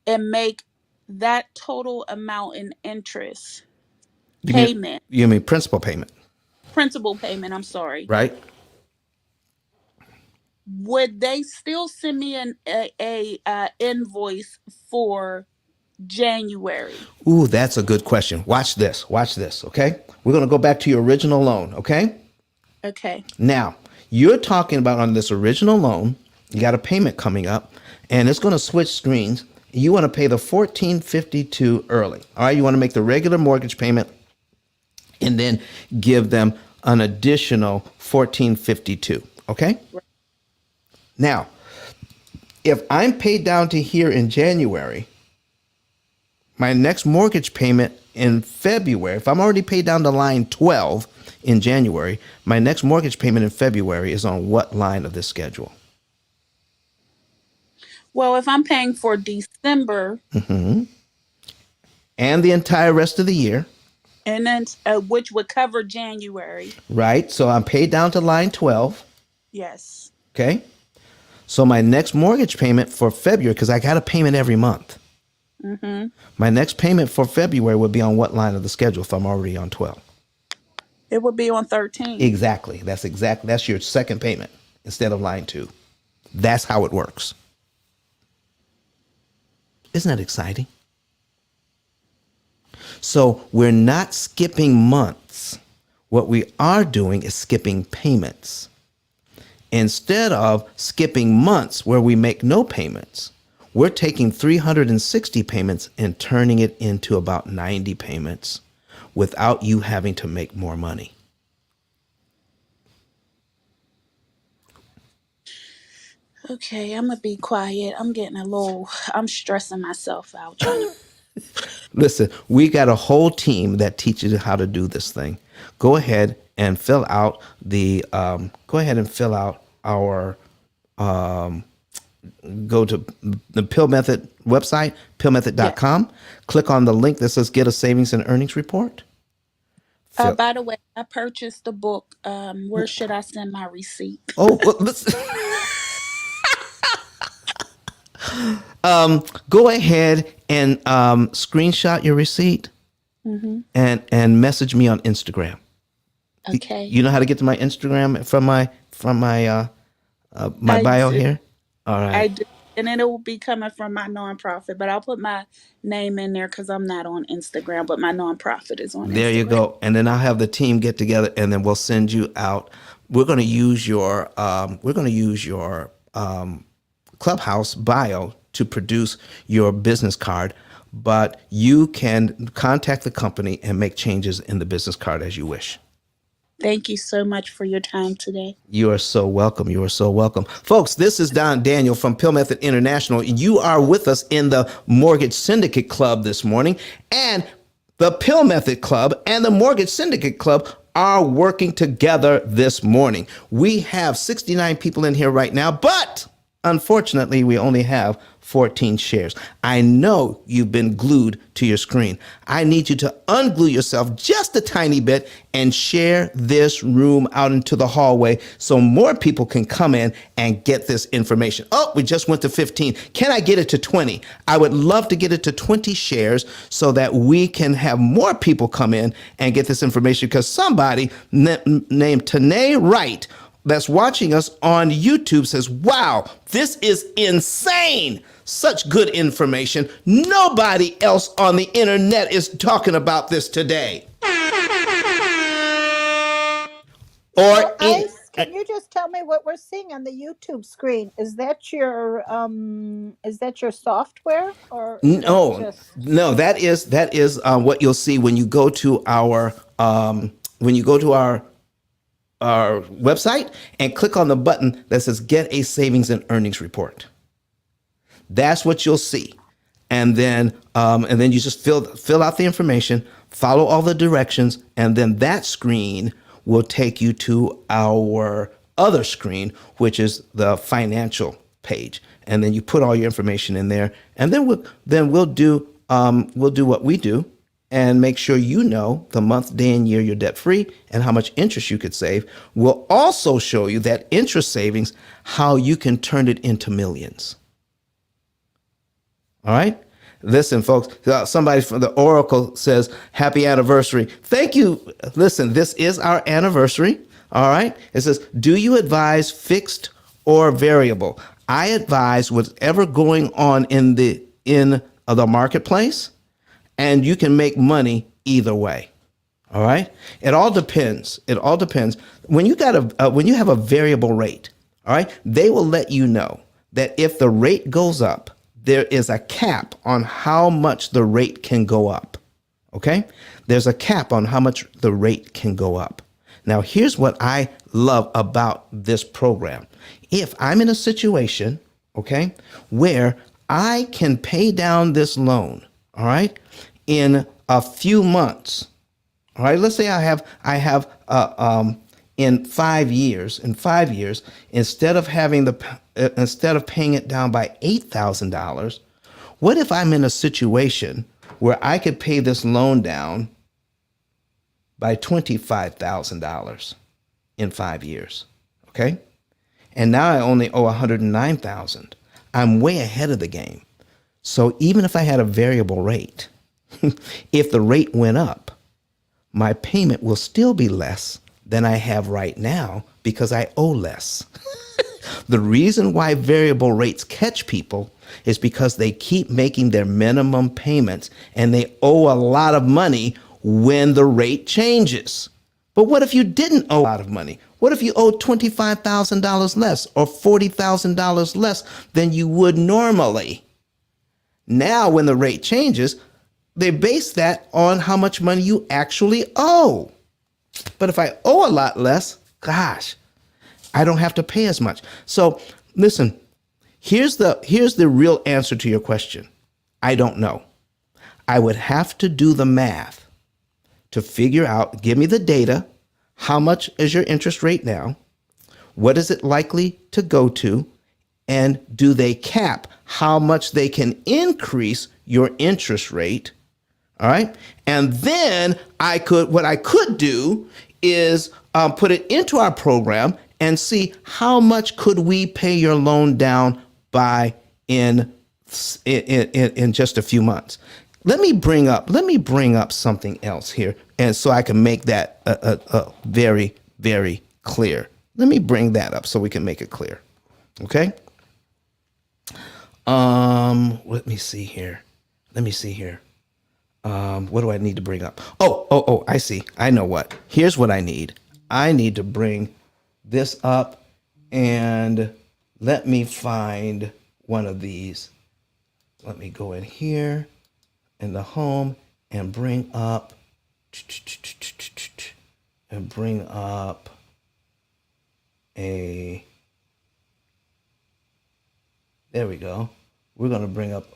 and make that total amount in interest
You
payment,
mean principal payment,
principal payment, I'm sorry,
right?
would they still send me a invoice for January?
Ooh, that's a good question. Watch this. Watch this. Okay. We're going to go back to your original loan. Okay.
Okay.
Now, you're talking about on this original loan, you got a payment coming up, and it's going to switch screens. You want to pay the $1,452 early. All right. You want to make the regular mortgage payment and then give them an additional $1,452. Okay.
Right.
Now, if I'm paid down to here in January, my next mortgage payment in February, if I'm already paid down to line 12 in January, my next mortgage payment in February is on what line of this schedule?
Well, if I'm paying for December,
Mm-hmm. And the entire rest of the year.
and then which would cover January.
Right. So I'm paid down to line 12.
Yes.
Okay. So my next mortgage payment for February, because I got a payment every month.
Mm-hmm.
My next payment for February would be on what line of the schedule if I'm already on 12?
It would be on 13.
Exactly. That's your second payment instead of line 2. That's how it works. Isn't that exciting? So we're not skipping months. What we are doing is skipping payments. Instead of skipping months where we make no payments, we're taking 360 payments and turning it into about 90 payments without you having to make more money.
Okay, I'm gonna be quiet. I'm stressing myself out trying to.
Listen, we got a whole team that teaches you how to do this thing. Go ahead and fill out our go to the Pill Method website, pillmethod.com.
Yeah.
Click on the link that says get a savings and earnings report.
By the way, I purchased the book. Where should I send my receipt?
Oh, well, listen. Go ahead and screenshot your receipt
Mm-hmm.
and message me on Instagram.
Okay.
You know how to get to my Instagram from my
I
bio
do.
here? All right.
I do. And then it will be coming from my nonprofit, but I'll put my name in there because I'm not on Instagram, but my nonprofit is on
There you
Instagram.
go. And then I'll have the team get together and then we'll send you out. We're going to use your Clubhouse bio to produce your business card, but you can contact the company and make changes in the business card as you wish.
Thank you so much for your time today.
You are so welcome. You are so welcome. Folks, this is Don Daniel from P.I.L.L Method International. You are with us in the Mortgage Syndicate Club this morning. And the P.I.L.L Method Club and the Mortgage Syndicate Club are working together this morning. We have 69 people in here right now, but unfortunately, we only have 14 shares. I know you've been glued to your screen. I need you to unglue yourself just a tiny bit and share this room out into the hallway so more people can come in and get this information. Oh, we just went to 15. Can I get it to 20? I would love to get it to 20 shares so that we can have more people come in and get this information, because somebody named Tanae Wright that's watching us on YouTube says, wow, this is insane. Such good information. Nobody else on the internet is talking about this today.
So
Or
Ice, can you just tell me what we're seeing on the YouTube screen? Is that your software, or is that
no,
just
no, that is what you'll see when you go to our our website and click on the button that says Get a Savings and Earnings Report. That's what you'll see. And then you just fill out the information, follow all the directions, and then that screen will take you to our other screen, which is the financial page. And then you put all your information in there, and then we'll do what we do and make sure you know the month, day, and year you're debt free and how much interest you could save. We'll also show you that interest savings, how you can turn it into millions. All right. Listen, folks, somebody from the Oracle says, happy anniversary. Thank you. Listen, this is our anniversary. All right. It says, do you advise fixed or variable? I advise whatever going on in the marketplace, and you can make money either way. All right. It all depends. It all depends. When you have a variable rate, all right, they will let you know that if the rate goes up, there is a cap on how much the rate can go up. Okay? There's a cap on how much the rate can go up. Now, here's what I love about this program. If I'm in a situation, okay, where I can pay down this loan, all right, in a few months, all right, let's say I have in 5 years, instead of paying it down by $8,000, what if I'm in a situation where I could pay this loan down by $25,000 in 5 years? Okay, and now I only owe $109,000. I'm way ahead of the game. So even if I had a variable rate, if the rate went up, my payment will still be less than I have right now because I owe less. The reason why variable rates catch people is because they keep making their minimum payments and they owe a lot of money when the rate changes. But what if you didn't owe a lot of money? What if you owed $25,000 less or $40,000 less than you would normally? Now, when the rate changes, they base that on how much money you actually owe. But if I owe a lot less, gosh, I don't have to pay as much. So listen, here's the real answer to your question. I don't know. I would have to do the math to figure out, give me the data. How much is your interest rate now? What is it likely to go to? And do they cap how much they can increase your interest rate? All right. And then what I could do is put it into our program and see how much could we pay your loan down by in just a few months. Let me bring up something else here, and so I can make that very, very clear. Let me bring that up so we can make it clear. Okay. Let me see here. What do I need to bring up? Oh, I see. I know what. Here's what I need. I need to bring this up, and let me find one of these. Let me go in here in the home and bring up a, there we go. We're going to bring up,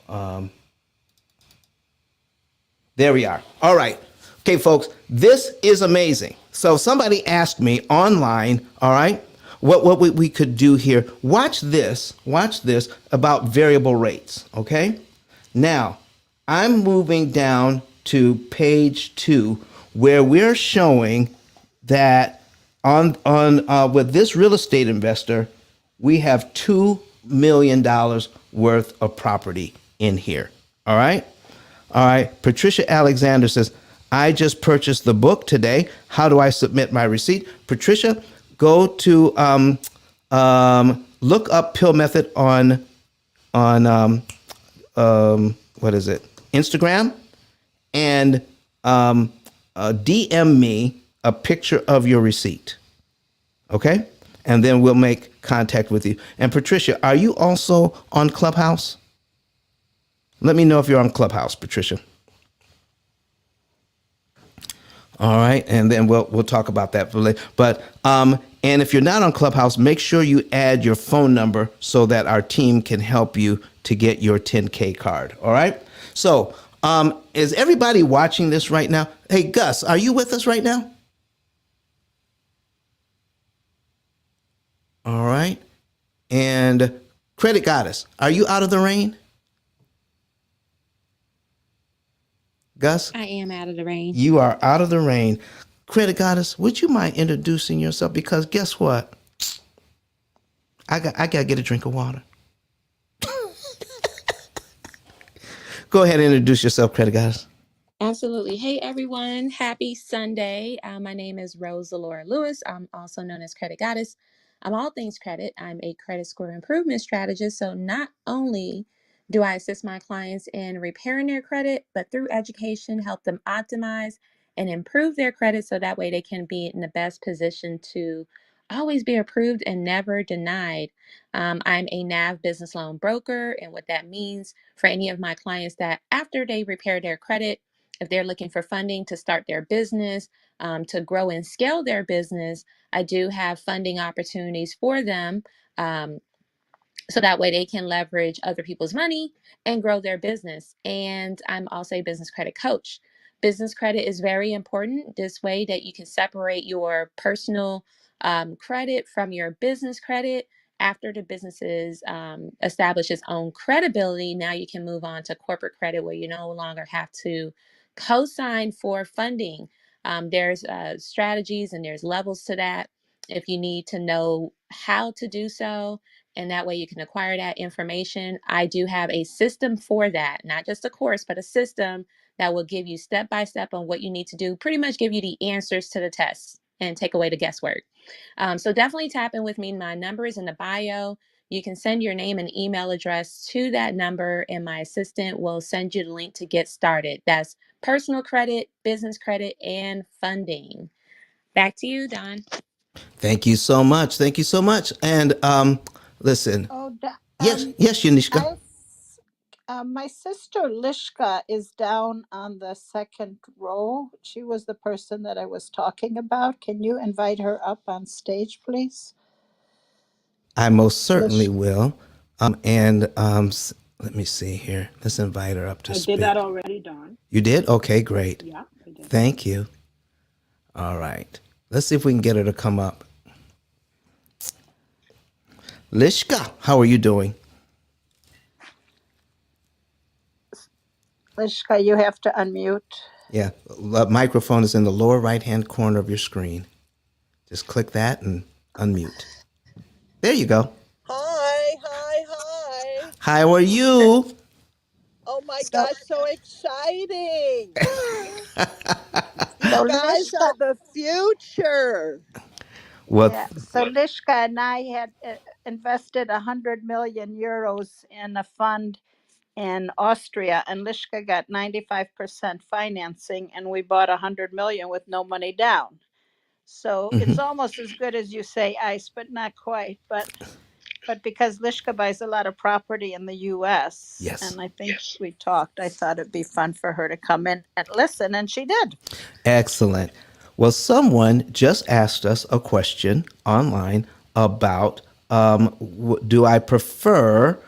there we are. All right. Okay, folks, this is amazing. So somebody asked me online, all right, what we could do here. Watch this about variable rates, okay? Now, I'm moving down to page 2 where we're showing that on with this real estate investor, we have $2 million worth of property in here. All right. All right. Patricia Alexander says, I just purchased the book today. How do I submit my receipt? Patricia, go to look up Pill Method on what is it? Instagram, and DM me a picture of your receipt. Okay? And then we'll make contact with you. And Patricia, are you also on Clubhouse? Let me know if you're on Clubhouse, Patricia. All right, and then we'll talk about that for later. But and if you're not on Clubhouse, make sure you add your phone number so that our team can help you to get your 10K card. All right. So is everybody watching this right now? Hey, Gus, are you with us right now? All right. And Credit Goddess, are you out of the rain? Gus?
I am out of the rain.
You are out of the rain. Credit Goddess, would you mind introducing yourself? Because guess what? I got to get a drink of water. Go ahead and introduce yourself, Credit Goddess.
Absolutely. Hey, everyone. Happy Sunday. My name is Rose Laura Lewis. I'm also known as Credit Goddess. I'm all things credit. I'm a credit score improvement strategist. So not only do I assist my clients in repairing their credit, but through education, help them optimize and improve their credit so that way they can be in the best position to always be approved and never denied. I'm a NAV business loan broker. And what that means for any of my clients that after they repair their credit, if they're looking for funding to start their business, to grow and scale their business, I do have funding opportunities for them. So that way they can leverage other people's money and grow their business. And I'm also a business credit coach. Business credit is very important this way that you can separate your personal credit from your business credit. After the businesses establish its own credibility, now you can move on to corporate credit where you no longer have to co-sign for funding. There's strategies and there's levels to that. If you need to know how to do so, and that way you can acquire that information. I do have a system for that, not just a course, but a system that will give you step by step on what you need to do, pretty much give you the answers to the tests and take away the guesswork. So definitely tap in with me. My number is in the bio. You can send your name and email address to that number, and my assistant will send you the link to get started. That's personal credit, business credit, and funding. Back to you, Don.
Thank you so much. Thank you so much. And listen,
Oh,
yes, Yanishka.
my sister Lishka is down on the second row. She was the person that I was talking about. Can you invite her up on stage, please?
I most certainly
Lish.
will. Let me see here. Let's invite her up to
I
speak.
did that already, Don.
You did? Okay, great.
Yeah, I did.
Thank you. All right. Let's see if we can get her to come up. Lishka, how are you doing?
Lishka, you have to unmute.
Yeah, the microphone is in the lower right-hand corner of your screen. Just click that and unmute. There you go.
Hi, hi, hi.
How are you?
Oh my
So,
gosh, so exciting. You
so
guys
Lishka,
are the future.
What?
yeah, so Lishka and I had invested 100 million euros in a fund in Austria, and Lishka got 95% financing, and we bought 100 million with no money down. So it's almost as good as you say, ice, but not quite. But But because Lishka buys a lot of property in the US,
Yes.
and I think we talked, I thought it'd be fun for her to come in and listen, and she did.
Excellent. Well, someone just asked us a question online about do I prefer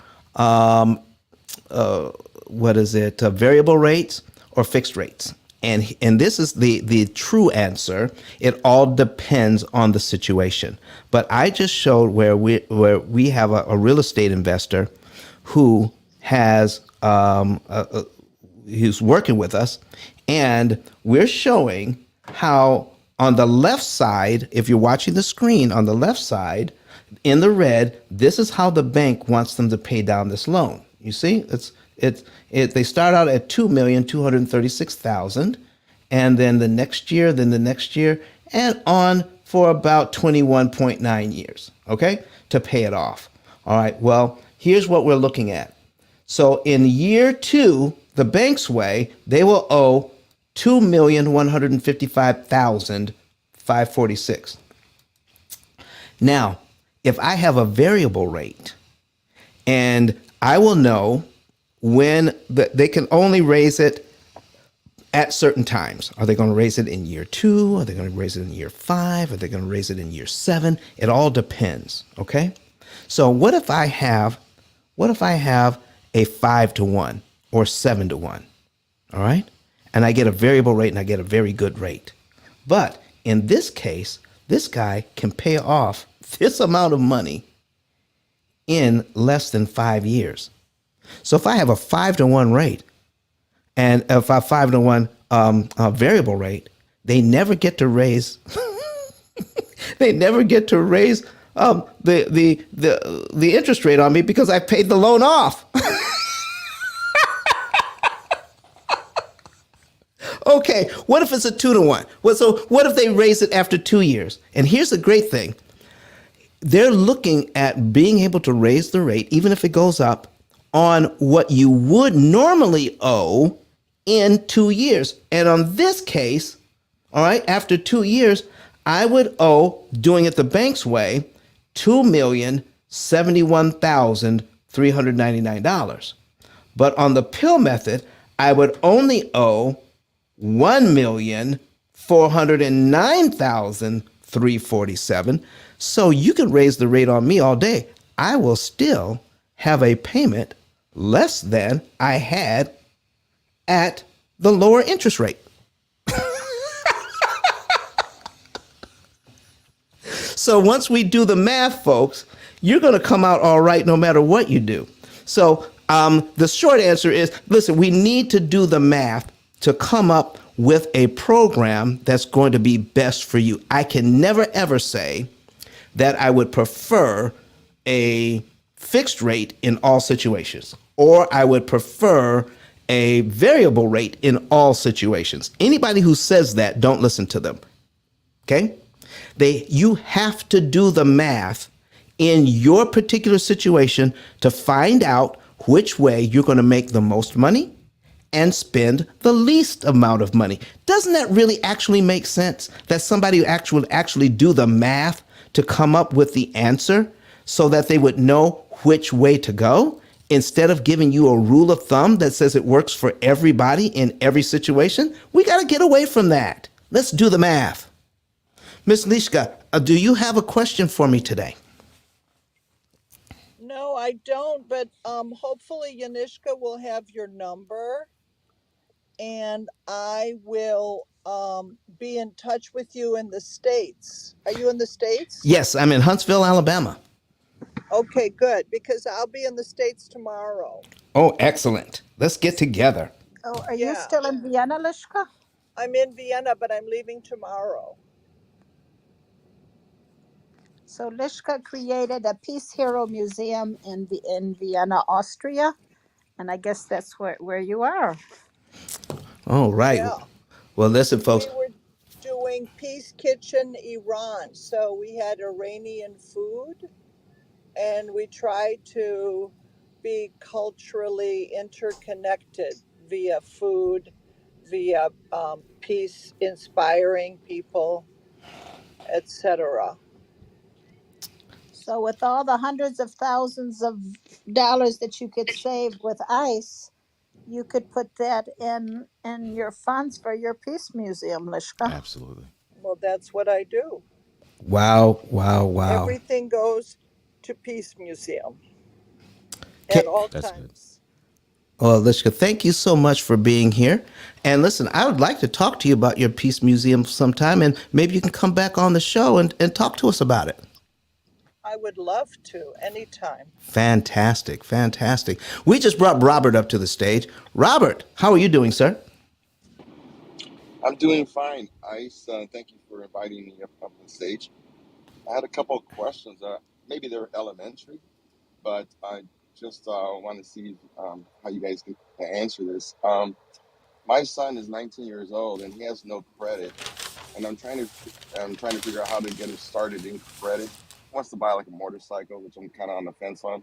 what is it, variable rates or fixed rates? And this is the true answer. It all depends on the situation. But I just showed where we have a real estate investor who has who's working with us, and we're showing how on the left side, if you're watching the screen on the left side, in the red, this is how the bank wants them to pay down this loan. You see, they start out at 2,236,000, and then the next year, and on for about 21.9 years, okay, to pay it off. All right, well, here's what we're looking at. So in year two, the bank's way, they will owe 2,155,546. Now, if I have a variable rate, and I will know when they can only raise it at certain times. Are they going to raise it in year two? Are they going to raise it in year five? Are they going to raise it in year seven? It all depends. Okay. So what if I have a 5-to-1 or 7-to-1? All right. And I get a variable rate and I get a very good rate. But in this case, this guy can pay off this amount of money in less than 5 years. So if I have a 5-to-1 rate and if I 5-to-1 variable rate, they never get to raise. They never get to raise the interest rate on me because I paid the loan off. Okay, what if it's a 2-to-1? So what if they raise it after 2 years? And here's the great thing. They're looking at being able to raise the rate, even if it goes up, on what you would normally owe in 2 years. And on this case, all right, after 2 years, I would owe, doing it the bank's way, $2,071,399. But on the P.I.L.L method, I would only owe $1,409,347. So you can raise the rate on me all day. I will still have a payment less than I had at the lower interest rate. So once we do the math, folks, you're going to come out all right no matter what you do. So the short answer is, listen, we need to do the math to come up with a program that's going to be best for you. I can never, ever say that I would prefer a fixed rate in all situations, or I would prefer a variable rate in all situations. Anybody who says that, don't listen to them. Okay? You have to do the math in your particular situation to find out which way you're going to make the most money and spend the least amount of money. Doesn't that really actually make sense? That somebody actually do the math to come up with the answer so that they would know which way to go, instead of giving you a rule of thumb that says it works for everybody in every situation? We got to get away from that. Let's do the math. Miss Lishka, do you have a question for me today?
No, I don't, but hopefully Yanishka will have your number and I will be in touch with you in the States. Are you in the States?
Yes, I'm in Huntsville, Alabama.
Okay, good, because I'll be in the States tomorrow.
Oh, excellent. Let's get together.
Oh, are you
Yeah,
still in Vienna, Lishka?
I'm in Vienna, but I'm leaving tomorrow.
So Lishka created a Peace Hero Museum in Vienna, Austria, and I guess that's where you are.
All right.
Yeah,
Well, listen, folks.
we were doing Peace Kitchen Iran, so we had Iranian food and we tried to be culturally interconnected via food, via peace inspiring people, etc.
So with all the hundreds of thousands of dollars that you could save with ICE, you could put that in your funds for your Peace Museum, Lishka.
Absolutely.
Well, that's what I do.
Wow, wow, wow.
Everything goes to Peace Museum at
Okay.
all
That's good.
times.
Well, Lishka, thank you so much for being here. And listen, I would like to talk to you about your Peace Museum sometime, and maybe you can come back on the show and talk to us about it.
I would love to anytime.
Fantastic, fantastic. We just brought Robert up to the stage. Robert, how are you doing, sir?
I'm doing fine, Ice. Thank you for inviting me up on the stage. I had a couple of questions. Maybe they're elementary, but I just want to see how you guys can answer this. My son is 19 years old and he has no credit, and I'm trying to figure out how to get him started in credit. He wants to buy like a motorcycle, which I'm kind of on the fence on,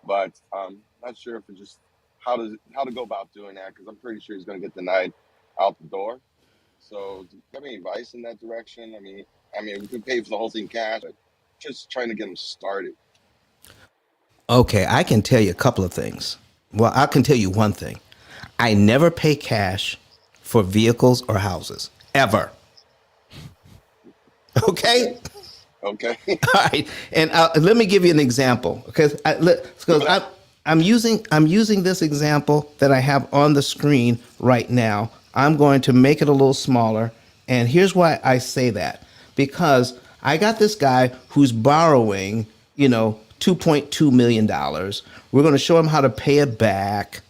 but not sure if it's just how to go about doing that because I'm pretty sure he's going to get denied out the door. So, do you have any advice in that direction? I mean, we could pay for the whole thing cash, but just trying to get them started.
Okay, I can tell you a couple of things. Well, I can tell you one thing. I never pay cash for vehicles or houses, ever. Okay?
Okay, okay.
All right, and let me give you an example because
But
I'm using this example that I have on the screen right now. I'm going to make it a little smaller, and here's why I say that: because I got this guy who's borrowing, $2.2 million. We're going to show him how to pay it back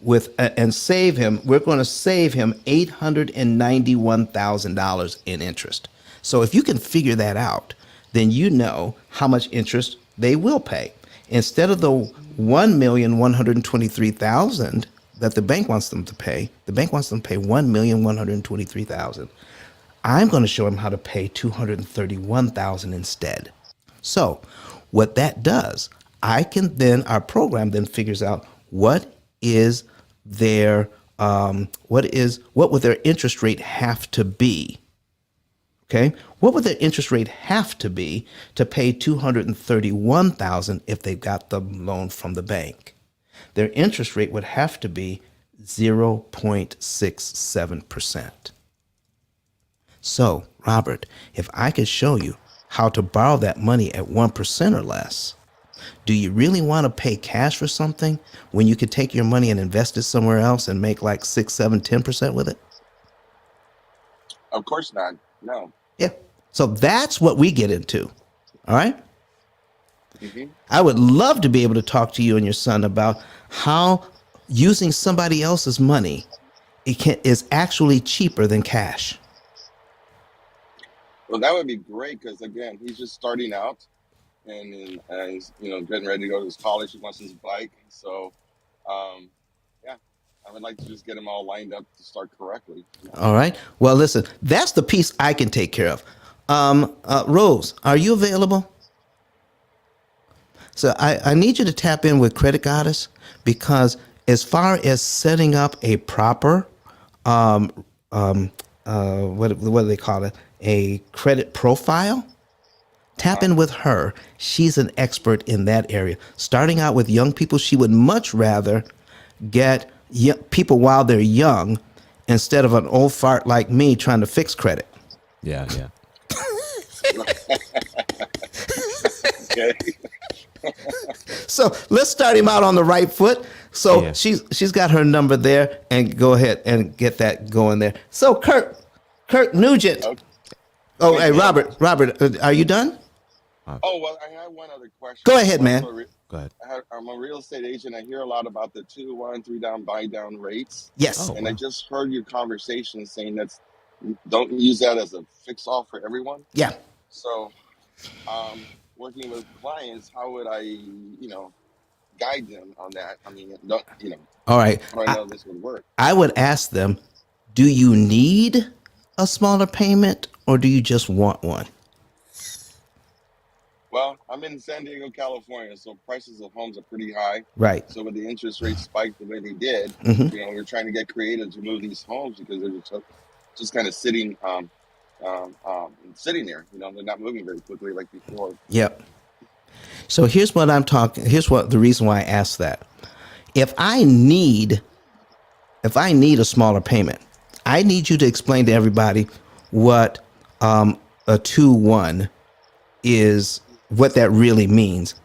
with and save him. We're going to save him $891,000 in interest. So if you can figure that out, then you know how much interest they will pay. Instead of the $1,123,000 that the bank wants them to pay, the bank wants them to pay $1,123,000. I'm going to show him how to pay $231,000 instead. So, what that does, our program then figures out what is their what would their interest rate have to be. Okay, what would their interest rate have to be to pay $231,000 if they got the loan from the bank? Their interest rate would have to be 0.67%. So, Robert, if I could show you how to borrow that money at 1% or less, do you really want to pay cash for something when you could take your money and invest it somewhere else and make like 6, 7, 10% with it?
of course not. No.
Yeah. So that's what we get into. All right.
Hmm.
I would love to be able to talk to you and your son about how using somebody else's money is actually cheaper than cash.
Well, that would be great because again, he's just starting out, and he's getting ready to go to his college. He wants his bike, so um, yeah, I would like to just get him all lined up to start correctly.
All right. Well, listen, that's the piece I can take care of. Rose, are you available? So I need you to tap in with Credit Goddess because as far as setting up a proper, what do they call it? A credit profile. Tap in with her. She's an expert in that area. Starting out with young people, she would much rather get people while they're young instead of an old fart like me trying to fix credit.
Yeah, yeah.
Okay.
So let's start him out on the right foot. So
Yeah.
she's got her number there, and go ahead and get that going there. So Kirk Nugent.
Okay.
Oh, hey
Yeah.
Robert, are you done?
Oh well, I have one other question.
Go ahead,
I'm
man.
also
Go ahead.
I'm a real estate agent. I hear a lot about the 2-1, 3-down, buy down rates,
Yes.
Oh,
and I
wow.
just heard your conversation saying don't use that as a fix all for everyone.
Yeah.
So, working with clients, how would I, guide them on that? I mean,
All right.
how do I know this would work?
I would ask them, do you need a smaller payment or do you just want one?
Well, I'm in San Diego, California, so prices of homes are pretty high.
Right.
So when the interest rates spiked the way they did,
Hmm.
we're trying to get creative to move these homes because they're just kind of sitting there. They're not moving very quickly like before.
Yep. So here's what I'm talking. Here's what the reason why I asked that. If I need a smaller payment, I need you to explain to everybody what a 2-1 is, what that really means.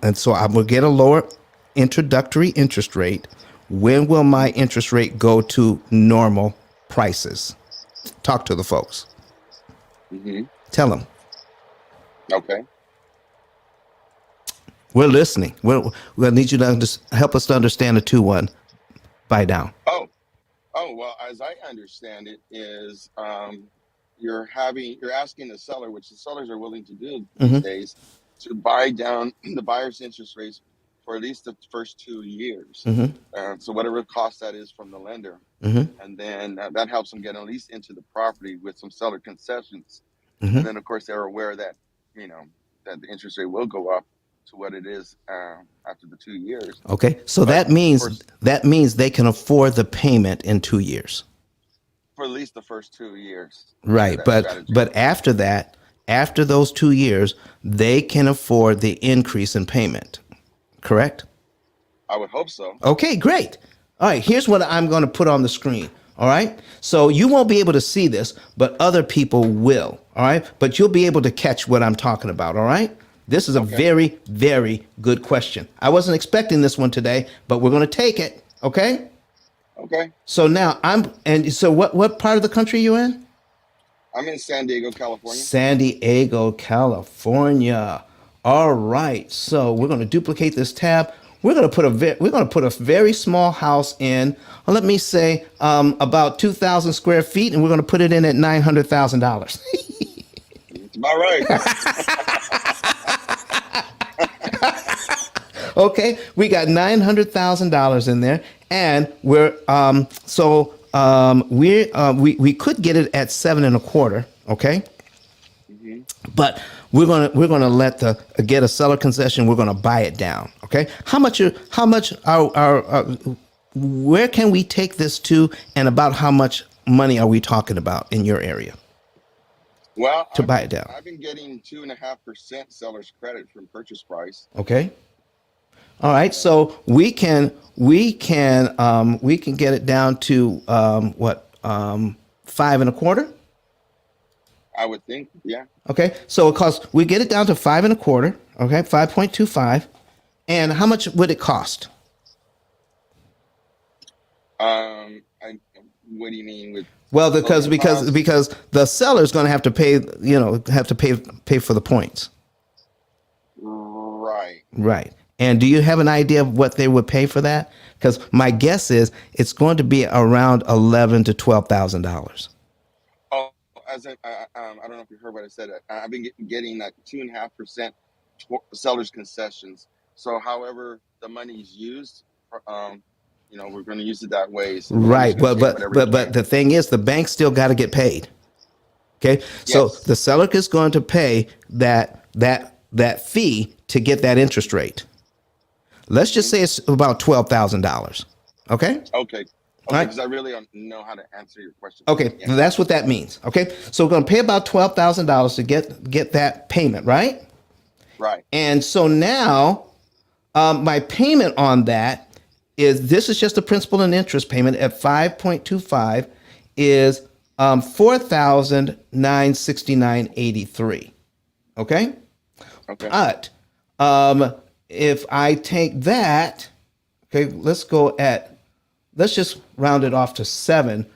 And so I will get a lower introductory interest rate. When will my interest rate go to normal prices? Talk to the folks.
Mm-hmm.
Tell them.
Okay.
We're listening. We'll need you to help us to understand the 2-1 buy down.
Oh, well, as I understand it, is you're asking the seller, which the sellers are willing to do these days, to buy down the buyer's interest rates for at least the first 2 years. So whatever cost that is from the lender, and then that helps them get at least into the property with some seller concessions. And then, of course, they're aware that that the interest rate will go up to what it is after the 2 years.
Okay, so
But
that means they can afford the payment in 2 years.
for at least the first 2 years.
Right,
That
but
strategy.
after that, after those 2 years, they can afford the increase in payment. Correct?
I would hope so.
Okay, great. All right, here's what I'm going to put on the screen. All right, so you won't be able to see this, but other people will. All right, but you'll be able to catch what I'm talking about. All right, this is a very, very good question. I wasn't expecting this one today, but we're going to take it. Okay.
Okay.
So now so what part of the country are you in?
I'm in San Diego, California.
San Diego, California. All right. So we're going to duplicate this tab. We're going to put a very small house in. Let me say about 2,000 square feet, and we're going to put it in at $900,000.
It's about right.
Okay, we got $900,000 in there, and we could get it at 7.25. Okay. But we're gonna get a seller concession. We're gonna buy it down. Okay. Where can we take this to, and about how much money are we talking about in your area?
Well,
to buy it down.
I've been getting 2.5% seller's credit from purchase price.
Okay. All right. So we can get it down to 5.25.
I would think, yeah.
Okay, so we get it down to 5.25. Okay, 5.25. And how much would it cost?
What do you mean with?
Well, because the seller's going to have to pay for the points.
Right.
Right. And do you have an idea of what they would pay for that? Because my guess is it's going to be around $11,000 to $12,000.
Oh, I don't know if you heard what I said. I've been getting like 2.5% seller's concessions. So, however the money is used, we're going to use it that way. So
right, but the thing is, the bank still got to get paid. Okay, so the seller is going to pay that fee to get that interest rate. Let's just say it's about $12,000. Okay.
Okay.
Right.
Because I really don't know how to answer your question.
Okay, so that's what that means. Okay, so we're going to pay about $12,000 to get that payment, right?
Right.
And so now, my payment on that this is just a principal and interest payment at 5.25 is $4,969.83. Okay.
Okay.
But if I take that, okay, let's just round it off to 7%.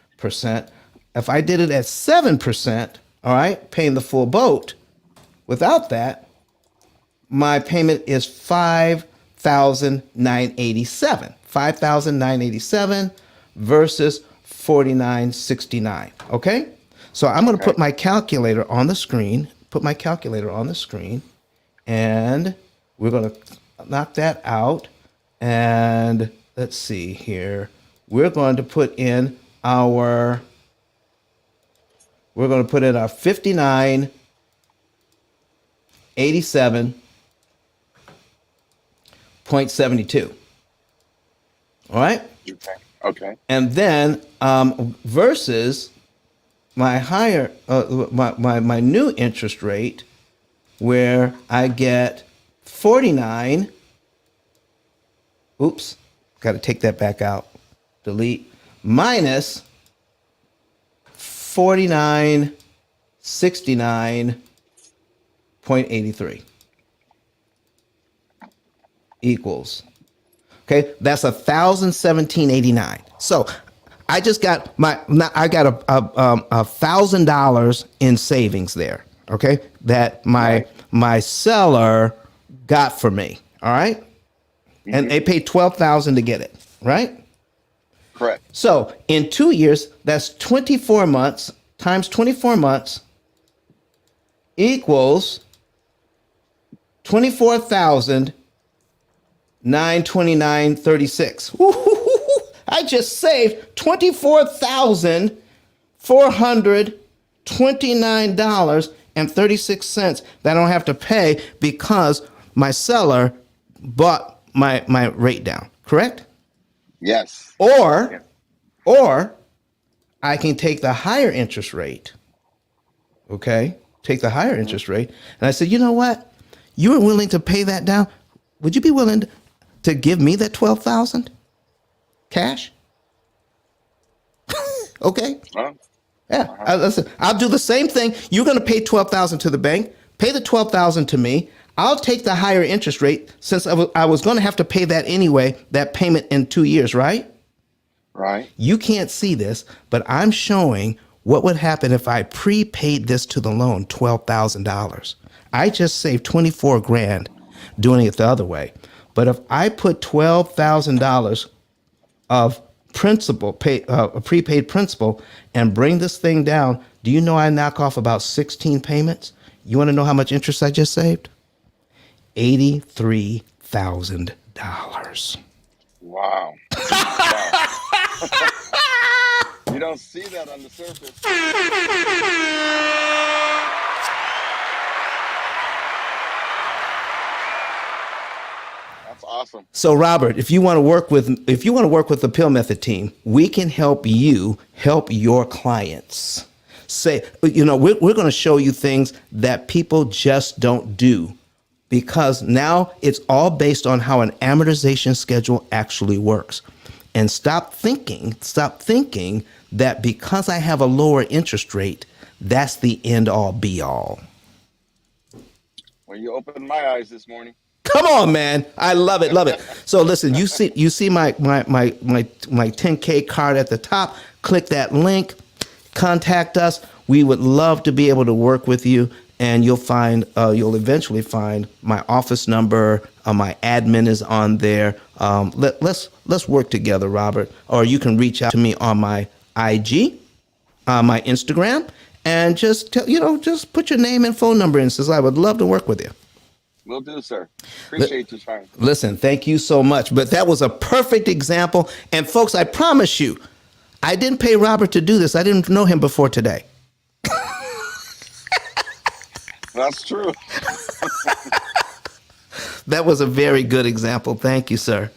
If I did it at 7%, all right, paying the full boat, without that, my payment is $5,987. $5,987 versus $4,969. Okay, so I'm going to put my calculator on the screen. And we're going to knock that out. And let's see here. We're going to put in our 5987.72. All right.
Okay.
And then versus my higher my new interest rate, where I get 49. Oops, got to take that back out. Delete. Minus 4969.83 equals. Okay, that's 1,017.89. So I just got I got $1,000 in savings there. Okay, that
Right.
my seller got for me. All right, and they paid 12,000 to get it. Right.
Correct.
So in 2 years, that's 24 months times 24 months equals 24,929.36. I just saved $24,429.36 that I don't have to pay because my seller bought my rate down. Correct?
Yes.
Or
Yes.
or I can take the higher interest rate. Okay? Take the higher interest rate. And I said, you know what? You were willing to pay that down. Would you be willing to give me that 12,000 cash? Okay?
Well,
Yeah. Listen, I'll do the same thing. You're going to pay 12,000 to the bank. Pay the 12,000 to me. I'll take the higher interest rate since I was going to have to pay that anyway, that payment in 2 years, right?
right.
You can't see this, but I'm showing what would happen if I prepaid this to the loan, $12,000. I just saved 24 grand doing it the other way. But if I put $12,000 of principal, a prepaid principal, and bring this thing down, do you know I knock off about 16 payments? You want to know how much interest I just saved? $83,000.
Wow. Wow. You don't see that on the surface. That's awesome.
So Robert, if you want to work with the P.I.L.L Method team, we can help you help your clients. Say, we're going to show you things that people just don't do because now it's all based on how an amortization schedule actually works. And stop thinking that because I have a lower interest rate, that's the end all be all.
Well, you opened my eyes this morning.
Come on, man. I love it. Love it. So listen, you see my 10K card at the top. Click that link, contact us. We would love to be able to work with you, and you'll eventually find my office number. My admin is on there. Let's work together, Robert. Or you can reach out to me on my IG, my Instagram, and just put your name and phone number in. Says I would love to work with you.
Will do, sir. Appreciate you trying.
Listen, thank you so much. But that was a perfect example. And folks, I promise you, I didn't pay Robert to do this. I didn't know him before today.
That's true.
That was a very good example. Thank you, sir.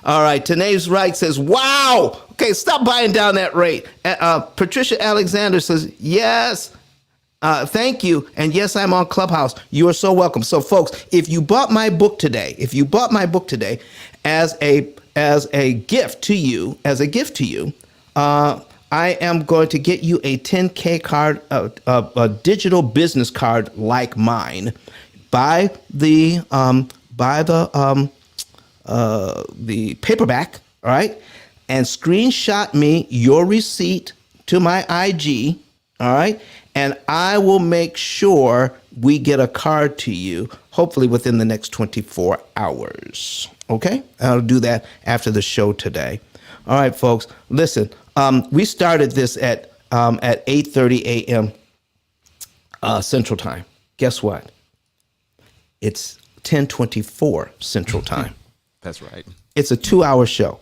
All right. Tanae's Right says, wow. Okay, stop buying down that rate. Patricia Alexander says, yes. Thank you. And yes, I'm on Clubhouse. You are so welcome. So folks, if you bought my book today as a gift to you, I am going to get you a 10K card, a digital business card like mine. Buy the paperback, all right, and screenshot me your receipt to my IG, all right, and I will make sure we get a card to you, hopefully within the next 24 hours. Okay, I'll do that after the show today. All right, folks, listen. We started this at 8:30 a.m. Central Time. Guess what? It's 10:24 Central Time.
That's right.
It's a 2-hour show.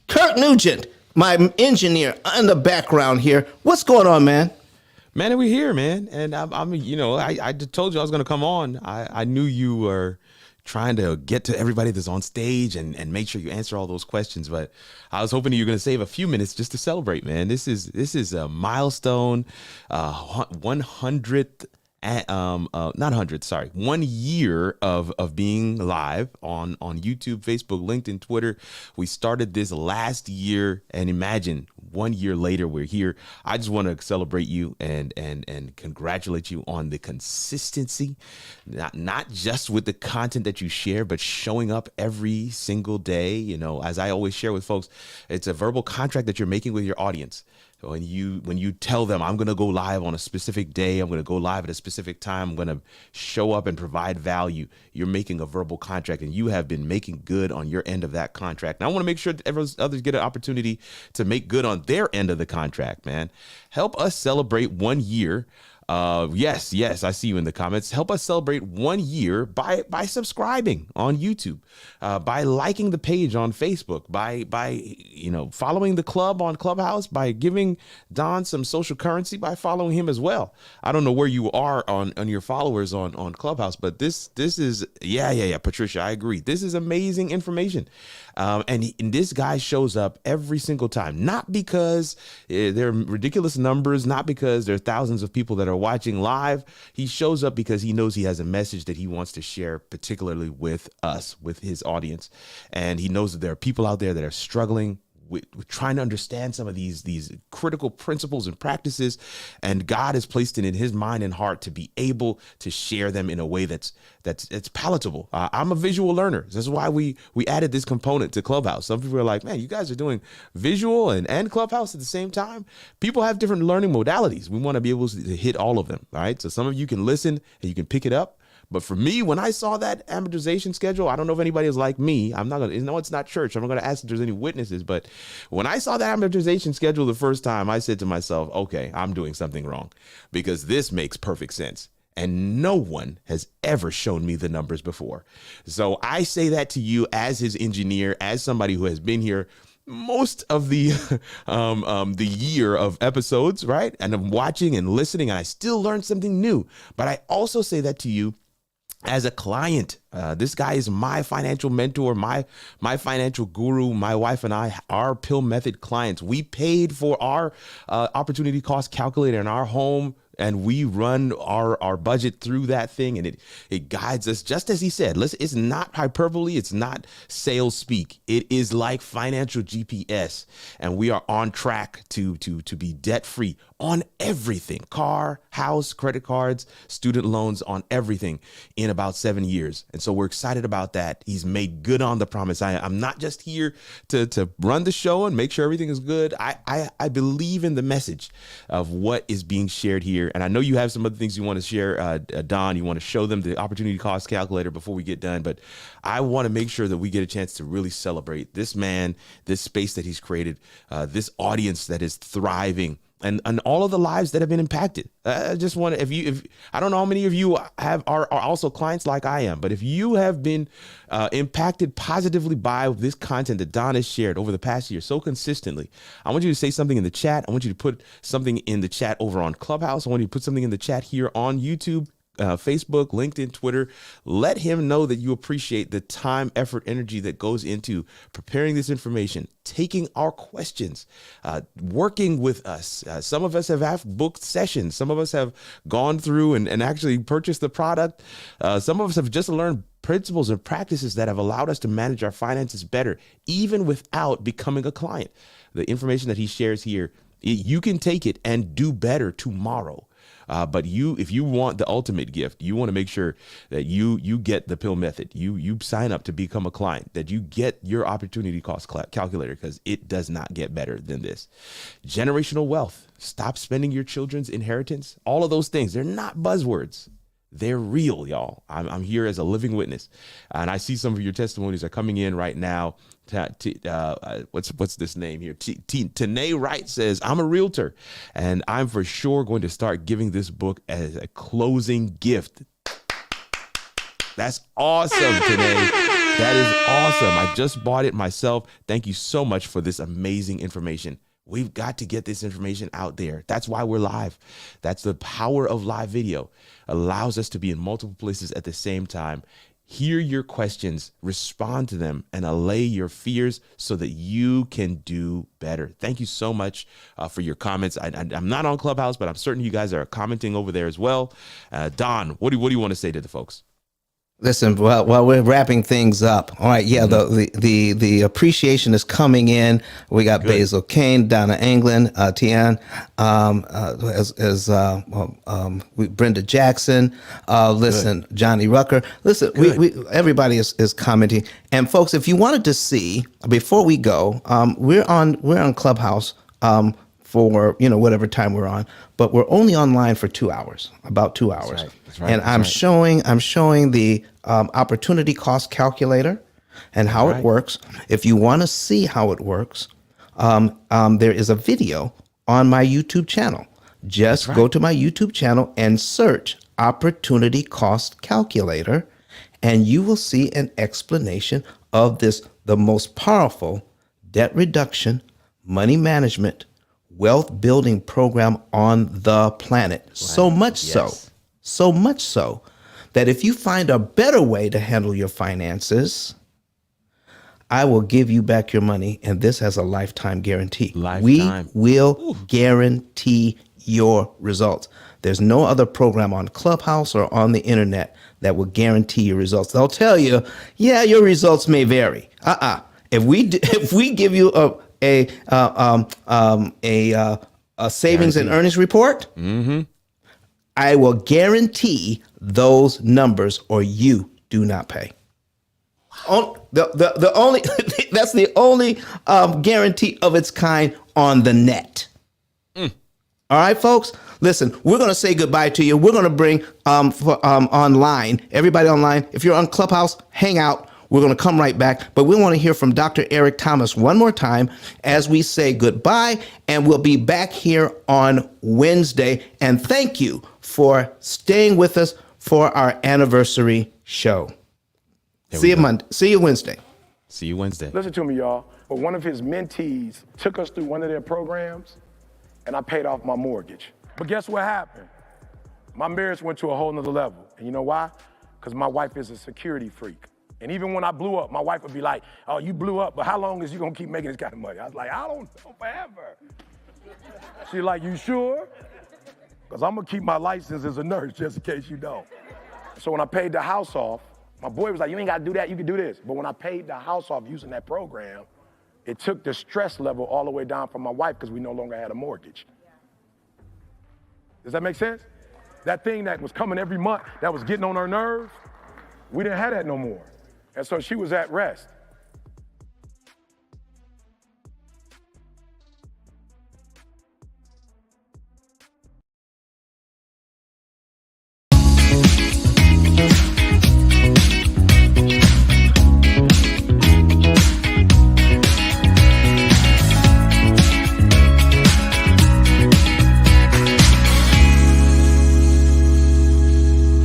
Kirk Nugent, my engineer in the background here. What's going on, man?
Man, we're here, man. And I just told you I was going to come on. I knew you were trying to get to everybody that's on stage and make sure you answer all those questions. But I was hoping you were going to save a few minutes just to celebrate, man. This is a milestone, 100th not hundreds, sorry, 1 year of being live on YouTube, Facebook, LinkedIn, Twitter. We started this last year, and imagine 1 year later we're here. I just want to celebrate you and congratulate you on the consistency, not just with the content that you share, but showing up every single day. You know, as I always share with folks, it's a verbal contract that you're making with your audience. When you tell them, I'm going to go live on a specific day, I'm going to go live at a specific time, I'm going to show up and provide value, you're making a verbal contract, and you have been making good on your end of that contract. And I want to make sure that others get an opportunity to make good on their end of the contract, man. Help us celebrate 1 year. Yes, I see you in the comments. Help us celebrate 1 year by subscribing on YouTube, by liking the page on Facebook, by following the club on Clubhouse, by giving Don some social currency by following him as well. I don't know where you are on your followers on Clubhouse, but this is Patricia, I agree. This is amazing information. And this guy shows up every single time, not because there are ridiculous numbers, not because there are thousands of people that are watching live. He shows up because he knows he has a message that he wants to share, particularly with us, with his audience. And he knows that there are people out there that are struggling with trying to understand some of these critical principles and practices, and God has placed it in his mind and heart to be able to share them in a way that's palatable. I'm a visual learner. This is why we added this component to Clubhouse. Some people are like, man, you guys are doing visual and Clubhouse at the same time. People have different learning modalities. We want to be able to hit all of them. All right. So some of you can listen and you can pick it up. But for me, when I saw that amortization schedule, I don't know if anybody is like me. I'm not going to, no, it's not church. I'm not going to ask if there's any witnesses. But when I saw that amortization schedule the first time, I said to myself, okay, I'm doing something wrong, because this makes perfect sense. And no one has ever shown me the numbers before. So I say that to you as his engineer, as somebody who has been here most of the year of episodes, right? And I'm watching and listening, and I still learn something new. But I also say that to you as a client. This guy is my financial mentor, my financial guru. My wife and I are P.I.L.L method clients. We paid for our opportunity cost calculator in our home, and we run our budget through that thing, and it guides us, just as he said. Listen, it's not hyperbole, it's not sales speak. It is like financial GPS, and we are on track to be debt free on everything: car, house, credit cards, student loans, on everything in about 7 years. And so we're excited about that. He's made good on the promise. I'm not just here to run the show and make sure everything is good. I believe in the message of what is being shared here. And I know you have some other things you want to share, Don. You want to show them the opportunity cost calculator before we get done. But I want to make sure that we get a chance to really celebrate this man, this space that he's created, this audience that is thriving, and all of the lives that have been impacted. I just want to, if I don't know how many of you are also clients like I am, but if you have been impacted positively by this content that Don has shared over the past year so consistently, I want you to say something in the chat. I want you to put something in the chat over on Clubhouse. I want you to put something in the chat here on YouTube, Facebook, LinkedIn, Twitter. Let him know that you appreciate the time, effort, energy that goes into preparing this information, taking our questions, working with us. Some of us have booked sessions. Some of us have gone through and actually purchased the product. Some of us have just learned principles and practices that have allowed us to manage our finances better, even without becoming a client. The information that he shares here, you can take it and do better tomorrow. But if you want the ultimate gift, you want to make sure that you get the P.I.L.L method. You sign up to become a client, that you get your opportunity cost calculator, because it does not get better than this. Generational wealth. Stop spending your children's inheritance. All of those things, they're not buzzwords. They're real, y'all. I'm here as a living witness, and I see some of your testimonies are coming in right now. What's this name here? Tanae Wright says, I'm a realtor, and I'm for sure going to start giving this book as a closing gift. That's awesome, Tanae. That is awesome. I just bought it myself. Thank you so much for this amazing information. We've got to get this information out there. That's why we're live. That's the power of live video. Allows us to be in multiple places at the same time, hear your questions, respond to them, and allay your fears so that you can do better. Thank you so much for your comments. I'm not on Clubhouse, but I'm certain you guys are commenting over there as well. Don, what do you want to say to the folks?
Listen, while we're wrapping things up, all right. Yeah, the appreciation is coming in. We got
Good.
Basil Kane, Donna Anglin, Tian, Brenda Jackson. Listen, Johnny Rucker. Listen, everybody is commenting. And folks, if you wanted to see before we go, we're on Clubhouse. For whatever time we're on, but we're only online for 2 hours, about 2 hours.
That's right.
And I'm showing the opportunity cost calculator and how it works. If you want to see how it works, there is a video on my YouTube channel. Just go to my YouTube channel and search opportunity cost calculator, and you will see an explanation of the most powerful debt reduction, money management, wealth building program on the planet. Wow. So much so that if you find a better way to handle your finances, I will give you back your money, and this has a lifetime guarantee. We will guarantee your results. There's no other program on Clubhouse or on the internet that will guarantee your results. They'll tell you, yeah, your results may vary. If we give you a savings and earnings report, I will guarantee those numbers, or you do not pay. The only that's the only guarantee of its kind on the net. All right, folks. Listen, we're going to say goodbye to you. We're going to bring online, everybody online. If you're on Clubhouse, hang out. We're going to come right back, but we want to hear from Dr. Eric Thomas one more time as we say goodbye, and we'll be back here on Wednesday. And thank you for staying with us for our anniversary show. See you Monday. See you Wednesday.
See you Wednesday.
Listen to me, y'all. But one of his mentees took us through one of their programs, and I paid off my mortgage. But guess what happened? My marriage went to a whole nother level. And you know why? Because my wife is a security freak. And even when I blew up, my wife would be like, oh, you blew up, but how long is you gonna keep making this kind of money? I was like, I don't know, forever. She's like, you sure? Because I'm gonna keep my license as a nurse just in case you don't. So when I paid the house off, my boy was like, you ain't gotta do that, you can do this. But when I paid the house off using that program, it took the stress level all the way down for my wife because we no longer had a mortgage. Does that make sense? That thing that was coming every month, that was getting on her nerves, we didn't have that no more. And so she was at rest.